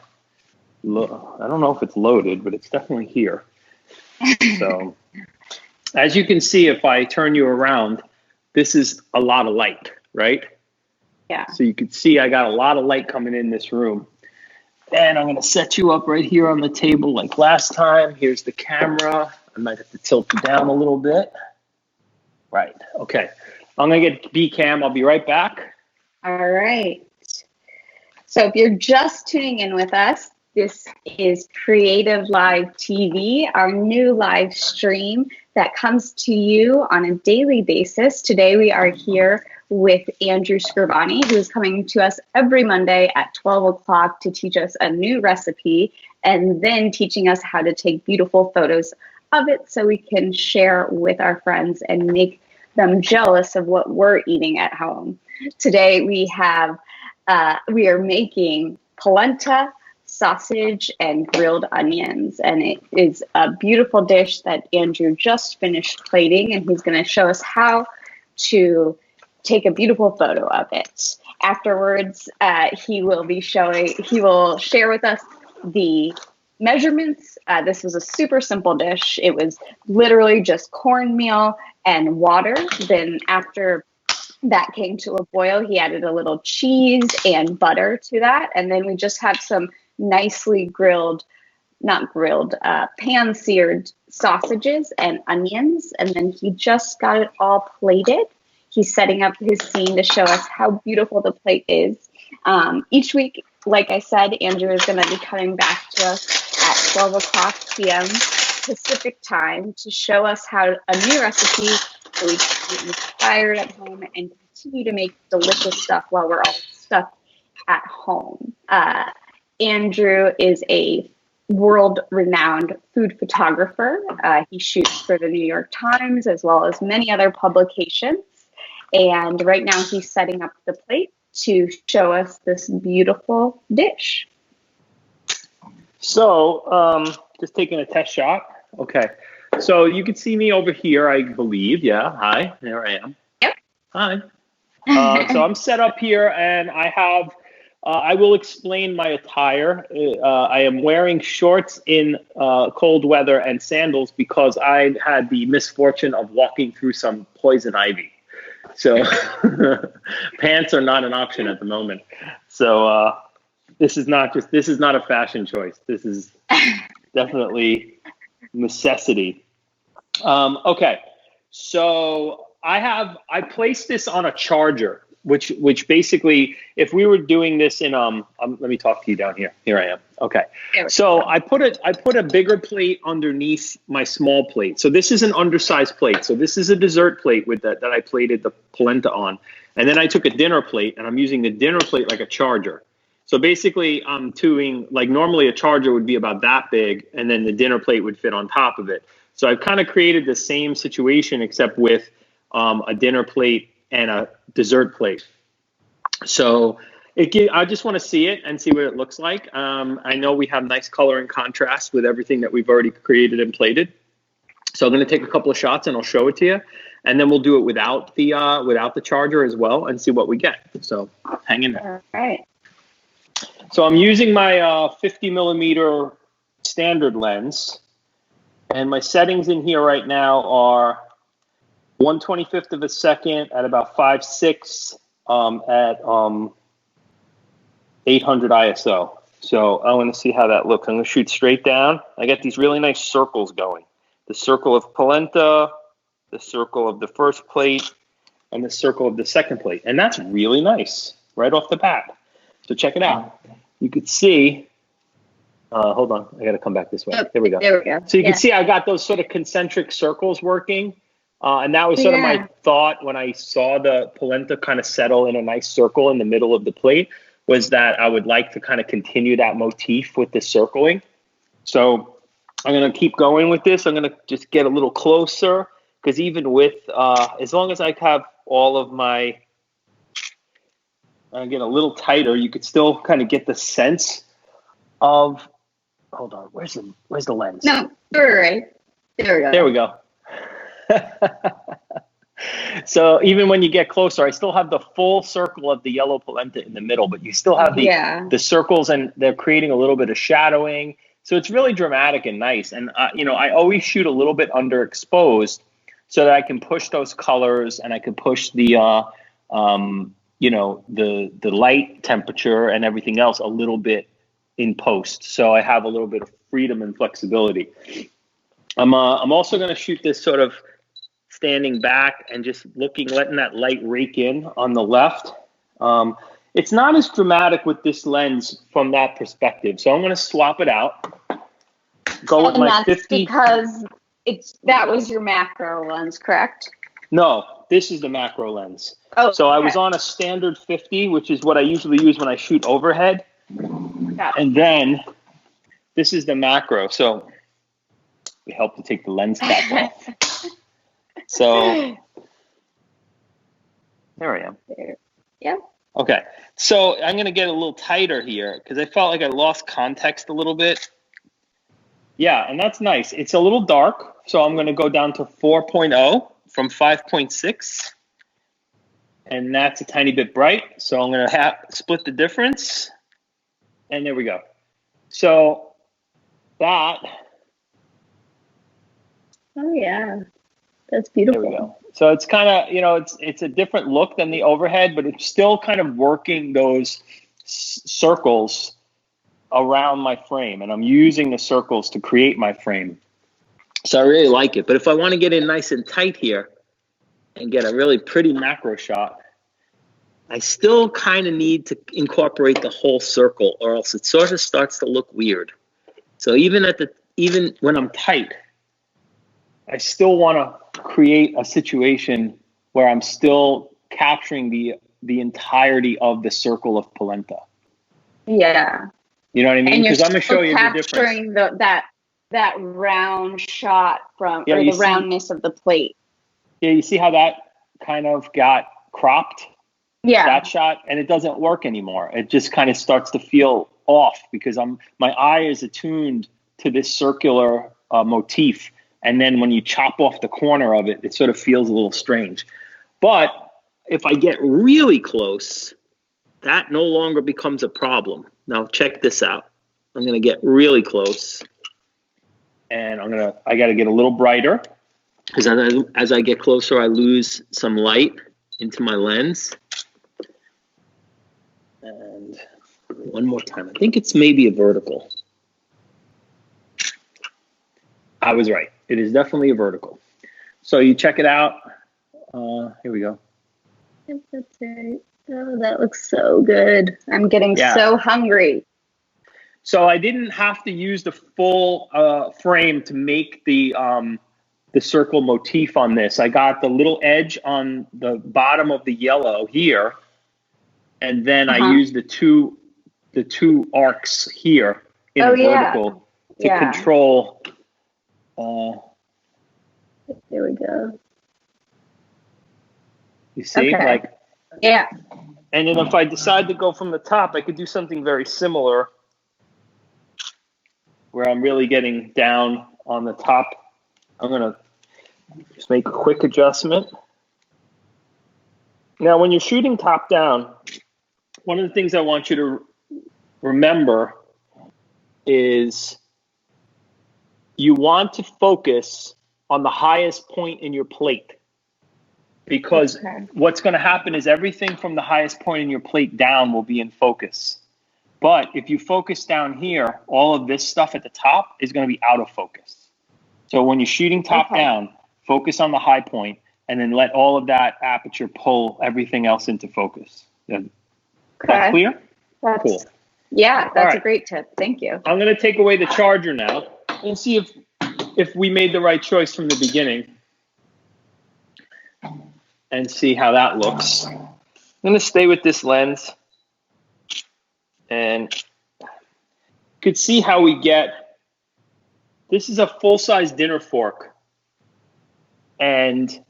I don't know if it's loaded, but it's definitely here. So as you can see, if I turn you around, this is a lot of light, right? Yeah. So you can see I got a lot of light coming in this room. And I'm going to set you up right here on the table like last time. Here's the camera. I might have to tilt you down a little bit. Right. Okay. I'm going to get B-cam. I'll be right back. All right. So if you're just tuning in with us, this is Creative Live TV, our new live stream that comes to you on a daily basis. Today we are here with Andrew Scrivani, who is coming to us every Monday at 12 o'clock to teach us a new recipe and then teaching us how to take beautiful photos of it so we can share with our friends and make them jealous of what we're eating at home. Today we are making polenta, sausage, and grilled onions, and it is a beautiful dish that Andrew just finished plating, and he's going to show us how to take a beautiful photo of it. Afterwards, he will share with us the measurements. This was a super simple dish. It was literally just cornmeal and water. Then after that came to a boil, he added a little cheese and butter to that. And then we just have some nicely pan-seared sausages and onions. And then he just got it all plated. He's setting up his scene to show us how beautiful the plate is. Each week, like I said, Andrew is going to be coming back to us at 12 o'clock p.m. Pacific time to show us how a new recipe so we can be inspired at home and continue to make delicious stuff while we're all stuck at home. Andrew is a world-renowned food photographer. He shoots for the New York Times as well as many other publications. And right now he's setting up the plate to show us this beautiful dish. So just taking a test shot. Okay. So you can see me over here, I believe. Yeah. Hi. There I am. Yep. Hi. So I'm set up here and I have, I will explain my attire. I am wearing shorts in cold weather and sandals because I had the misfortune of walking through some poison ivy. So pants are not an option at the moment. So this is not a fashion choice. This is definitely necessity. Okay, so I placed this on a charger, which basically, if we were doing this in let me talk to you down here. Here I am. Okay. So I put a bigger plate underneath my small plate. So this is an undersized plate. So this is a dessert plate with that I plated the polenta on. And then I took a dinner plate and I'm using the dinner plate like a charger. So basically I'm doing, like normally a charger would be about that big and then the dinner plate would fit on top of it. So I've kind of created the same situation except with a dinner plate and a dessert plate. So I just want to see it and see what it looks like. I know we have nice color and contrast with everything that we've already created and plated. So I'm going to take a couple of shots and I'll show it to you. And then we'll do it without the charger as well and see what we get. So hang in there. All right. So I'm using my 50 millimeter standard lens. And my settings in here right now are 1/25 of a second at about 5.6 at 800 ISO. So I want to see how that looks. I'm going to shoot straight down. I got these really nice circles going. The circle of polenta, the circle of the first plate, and the circle of the second plate. And that's really nice right off the bat. So check it out. You could see, hold on, I got to come back this way. There we go. There we go. So you can see I got those sort of concentric circles working. And that was sort of my thought when I saw the polenta kind of settle in a nice circle in the middle of the plate, was that I would like to kind of continue that motif with the circling. So I'm going to keep going with this. I'm going to just get a little closer, because even with, as long as I have all of my, get a little tighter, you could still kind of get the sense of, hold on, where's the lens? No, you're right. There we go. There we go. So even when you get closer, I still have the full circle of the yellow polenta in the middle, but you still have the circles, and they're creating a little bit of shadowing. So it's really dramatic and nice. And I always shoot a little bit underexposed so that I can push those colors, and I can push the the light temperature and everything else a little bit in post. So I have a little bit of freedom and flexibility. I'm also going to shoot this sort of standing back and just letting that light rake in on the left. It's not as dramatic with this lens from that perspective. So I'm going to swap it out. Go with my 50. Because that was your macro lens, correct? No, this is the macro lens. Oh, so I was on a standard 50, which is what I usually use when I shoot overhead. And then this is the macro. So we help to take the lens cap off. So there I am. Yeah. Okay. So I'm going to get a little tighter here because I felt like I lost context a little bit. Yeah, and that's nice. It's a little dark, so I'm going to go down to 4.0 from 5.6. And that's a tiny bit bright, so I'm going to split the difference. And there we go. So that. Oh, yeah. That's beautiful. There we go. So it's kind of, it's a different look than the overhead, but it's still kind of working those circles around my frame, and I'm using the circles to create my frame. So I really like it. But if I want to get in nice and tight here and get a really pretty macro shot, I still kind of need to incorporate the whole circle, or else it sort of starts to look weird. So even when I'm tight, I still want to create a situation where I'm still capturing the entirety of the circle of polenta. Yeah. You know what I mean? Because I'm going to show you the difference. Capturing that round shot or the roundness of the plate. Yeah, you see how that kind of got cropped? Yeah. That shot, and it doesn't work anymore. It just kind of starts to feel off because my eye is attuned to this circular motif. And then when you chop off the corner of it, it sort of feels a little strange. But if I get really close, that no longer becomes a problem. Now check this out. I'm going to get really close, and I got to get a little brighter because as I get closer, I lose some light into my lens. And one more time. I think it's maybe a vertical. I was right. It is definitely a vertical. So you check it out. Here we go. That's it. Oh, that looks so good. I'm getting so hungry. So I didn't have to use the full frame to make the circle motif on this. I got the little edge on the bottom of the yellow here, and then I used the two arcs here in vertical to control. There we go. You see, yeah. And then if I decide to go from the top, I could do something very similar, where I'm really getting down on the top. I'm gonna just make a quick adjustment. Now, when you're shooting top down, one of the things I want you to remember is you want to focus on the highest point in your plate, because what's going to happen is everything from the highest point in your plate down will be in focus. But if you focus down here, all of this stuff at the top is going to be out of focus. So when you're shooting top down, focus on the high point and then let all of that aperture pull everything else into focus. That clear? Cool. Yeah, that's a great tip. Thank you. I'm going to take away the charger now and see if we made the right choice from the beginning and see how that looks. I'm going to stay with this lens, and you could see how we get This is a full-size dinner fork, and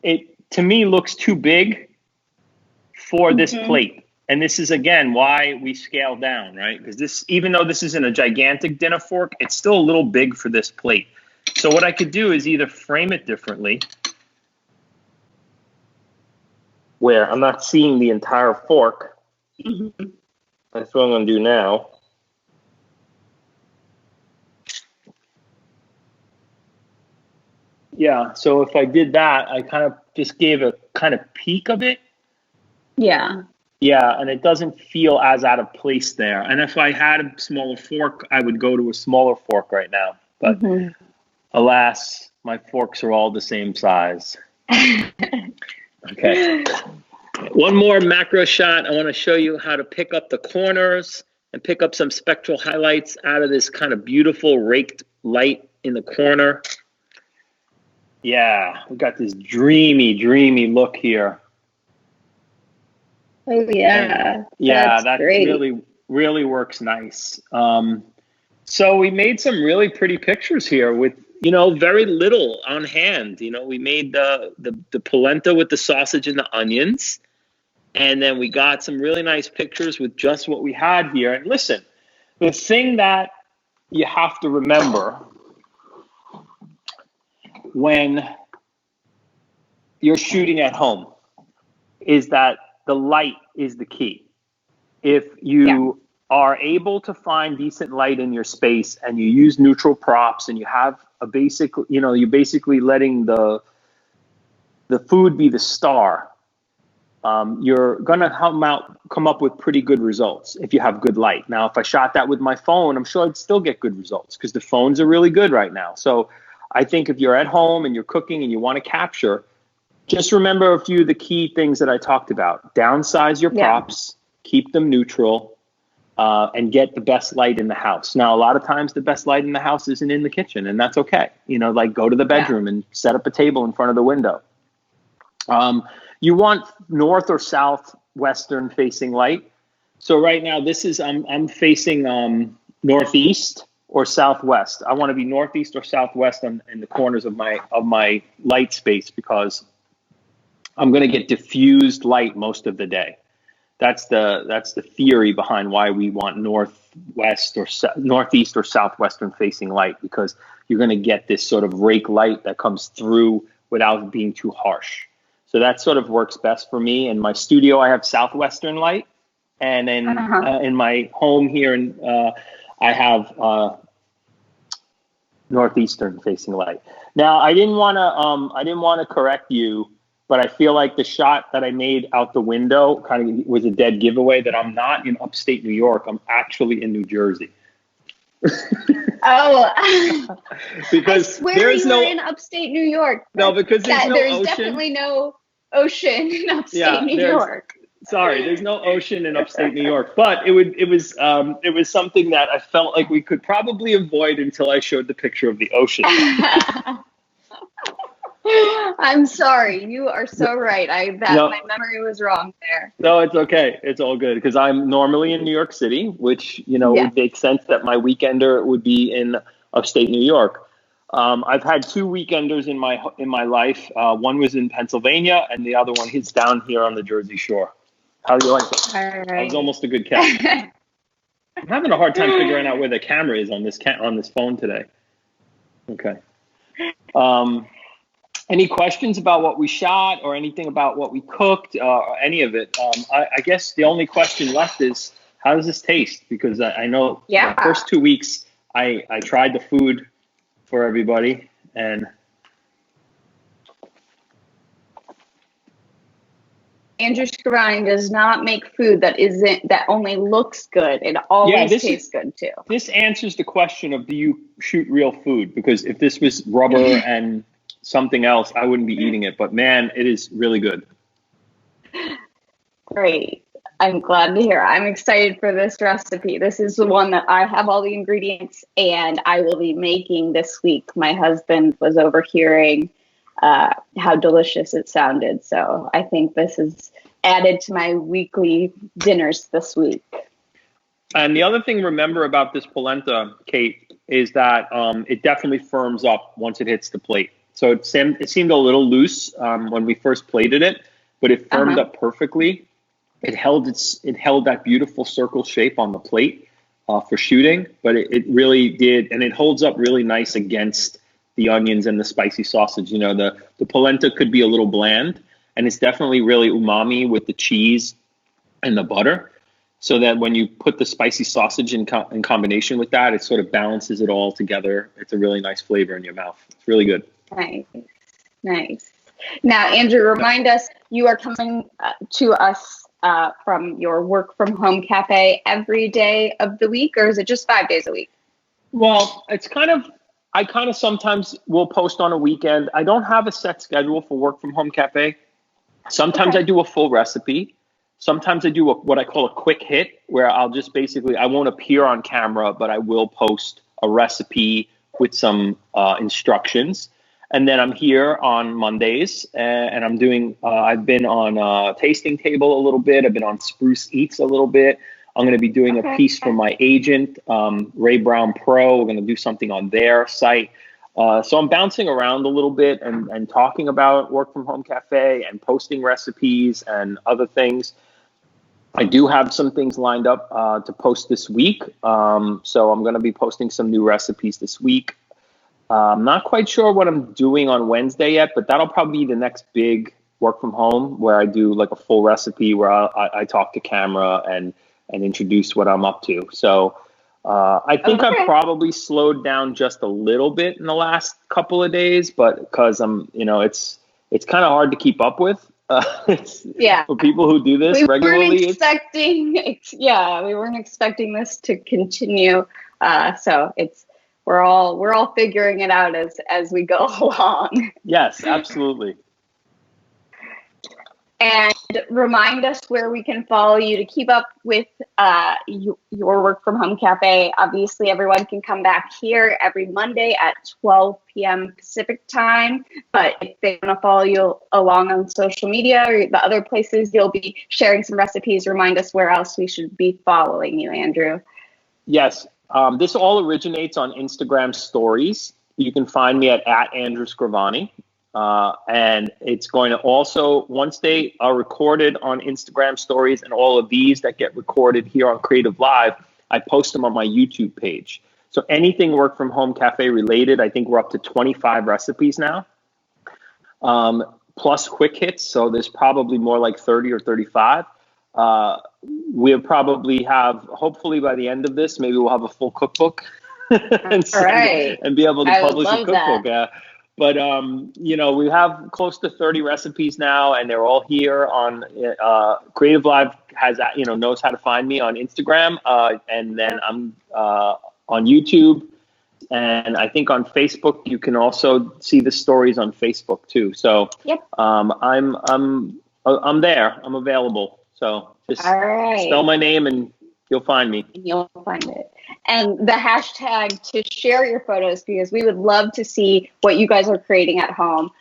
it, to me, looks too big for this plate. And this is, again, why we scale down, right? Because this, even though this isn't a gigantic dinner fork, it's still a little big for this plate. So what I could do is either frame it differently, where I'm not seeing the entire fork. That's what I'm going to do now. Yeah, so if I did that, I kind of just gave a kind of peek of it. Yeah. Yeah, and it doesn't feel as out of place there. And if I had a smaller fork, I would go to a smaller fork right now. But alas, my forks are all the same size. Okay. One more macro shot. I want to show you how to pick up the corners and pick up some spectral highlights out of this kind of beautiful raked light in the corner. Yeah, we got this dreamy, dreamy look here. Oh, yeah. And yeah, that great. really works nice. So we made some really pretty pictures here with, you know, very little on hand. You know, we made the polenta with the sausage and the onions. And then we got some really nice pictures with just what we had here. And listen, the thing that you have to remember when you're shooting at home is that the light is the key. If you are able to find decent light in your space and you use neutral props and you have a basic, you know, you're basically letting the food be the star, you're going to come up with pretty good results if you have good light. Now, if I shot that with my phone, I'm sure I'd still get good results because the phones are really good right now. So I think if you're at home and you're cooking and you want to capture, just remember a few of the key things that I talked about. Downsize your props, keep them neutral, and get the best light in the house. Now, a lot of times the best light in the house isn't in the kitchen, and that's okay. You know, like go to the bedroom and set up a table in front of the window. You want north or southwestern facing light. So right now, this is I'm facing northeast or southwest. I want to be northeast or southwest in the corners of my light space because I'm going to get diffused light most of the day. That's the theory behind why we want northeast or southwestern facing light, because you're going to get this sort of rake light that comes through without being too harsh. So that sort of works best for me. In my studio, I have southwestern light, and then in my home here, I have northeastern facing light. Now, I didn't want to correct you, but I feel like the shot that I made out the window kind of was a dead giveaway that I'm not in upstate New York. I'm actually in New Jersey. Oh, because I swear there's no in upstate New York. No, because there's ocean. Definitely no ocean in upstate New York. Sorry, there's no ocean in upstate New York, but it was something that I felt like we could probably avoid until I showed the picture of the ocean. I'm sorry. You are so right. My memory was wrong there. No, it's okay. It's all good because I'm normally in New York City, which, you know, would make sense that my weekender would be in upstate New York. I've had two weekenders in my life. One was in Pennsylvania and the other one is down here on the Jersey Shore. How do you like it? All right. That was almost a good catch. I'm having a hard time figuring out where the camera is on this phone today. Okay. Any questions about what we shot or anything about what we cooked or any of it? I guess the only question left is, how does this taste? Because I know the first 2 weeks I tried the food for everybody, and Andrew Scrivani does not make food that only looks good. It always tastes good too. This answers the question of, do you shoot real food? Because if this was rubber and something else, I wouldn't be eating it, but man, it is really good. Great. I'm glad to hear. I'm excited for this recipe. This is the one that I have all the ingredients and I will be making this week. My husband was overhearing how delicious it sounded. So I think this is added to my weekly dinners this week. And the other thing, remember about this polenta, Kate, is that it definitely firms up once it hits the plate. So it seemed a little loose when we first plated it, but it firmed up perfectly. It held that beautiful circle shape on the plate for shooting, but it really did, and it holds up really nice against the onions and the spicy sausage. You know, the polenta could be a little bland, and it's definitely really umami with the cheese and the butter. So that when you put the spicy sausage in combination with that, it sort of balances it all together. It's a really nice flavor in your mouth. It's really good. Nice. Now, Andrew, remind us, you are coming to us from your work from home cafe every day of the week, or is it just 5 days a week? Well, I kind of sometimes will post on a weekend. I don't have a set schedule for work from home cafe. Sometimes I do a full recipe. Sometimes I do what I call a quick hit, where I'll just I won't appear on camera, but I will post a recipe with some instructions. And then I'm here on Mondays, and I'm doing, I've been on Tasting Table a little bit. I've been on Spruce Eats a little bit. I'm going to be doing a piece for my agent, Ray Brown Pro. We're going to do something on their site. So I'm bouncing around a little bit and talking about work from home cafe and posting recipes and other things. I do have some things lined up to post this week. So I'm going to be posting some new recipes this week. I'm not quite sure what I'm doing on Wednesday yet, but that'll probably be the next big work from home, where I do like a full recipe where I talk to camera and introduce what I'm up to. So I think I've probably slowed down just a little bit in the last couple of days, but because it's kind of hard to keep up with. For people who do this regularly. We weren't expecting this to continue. So we're all figuring it out as we go along. Yes, absolutely. And remind us where we can follow you to keep up with your work from home cafe. Obviously, everyone can come back here every Monday at 12 p.m. Pacific time. But if they want to follow you along on social media or the other places you'll be sharing some recipes, remind us where else we should be following you, Andrew. Yes. This all originates on Instagram stories. You can find me at Andrew Scrivani. And it's going to also, once they are recorded on Instagram stories and all of these that get recorded here on Creative Live, I post them on my YouTube page. So anything work from home cafe related, I think we're up to 25 recipes now, plus quick hits. So there's probably more like 30 or 35. We'll probably have, hopefully by the end of this, maybe we'll have a full cookbook and be able to publish a cookbook. But, we have close to 30 recipes now, and they're all here on Creative Live knows how to find me on Instagram. And then I'm on YouTube. And I think on Facebook, you can also see the stories on Facebook too. So I'm there. I'm available. So just spell my name and you'll find me. You'll find it. And the hashtag to share your photos, because we would love to see what you guys are creating at home.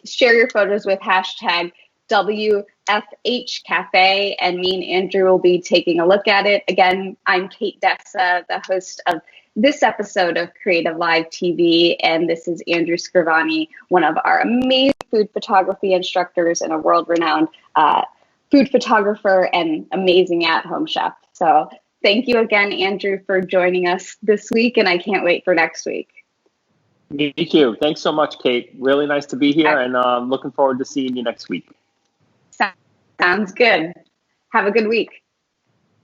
Share your photos with hashtag WFH Cafe, and me and Andrew will be taking a look at it. Again, I'm Kate Dessa, the host of this episode of Creative Live TV, and this is Andrew Scrivani, one of our amazing food photography instructors and a world-renowned food photographer and amazing at-home chef. So thank you again, Andrew, for joining us this week, and I can't wait for next week. Me too. Thanks so much, Kate. Really nice to be here, and looking forward to seeing you next week. Sounds good. Have a good week.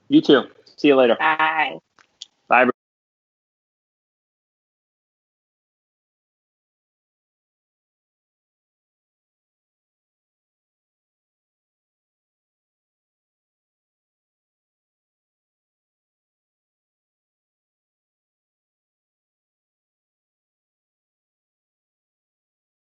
You too. See you later. Bye.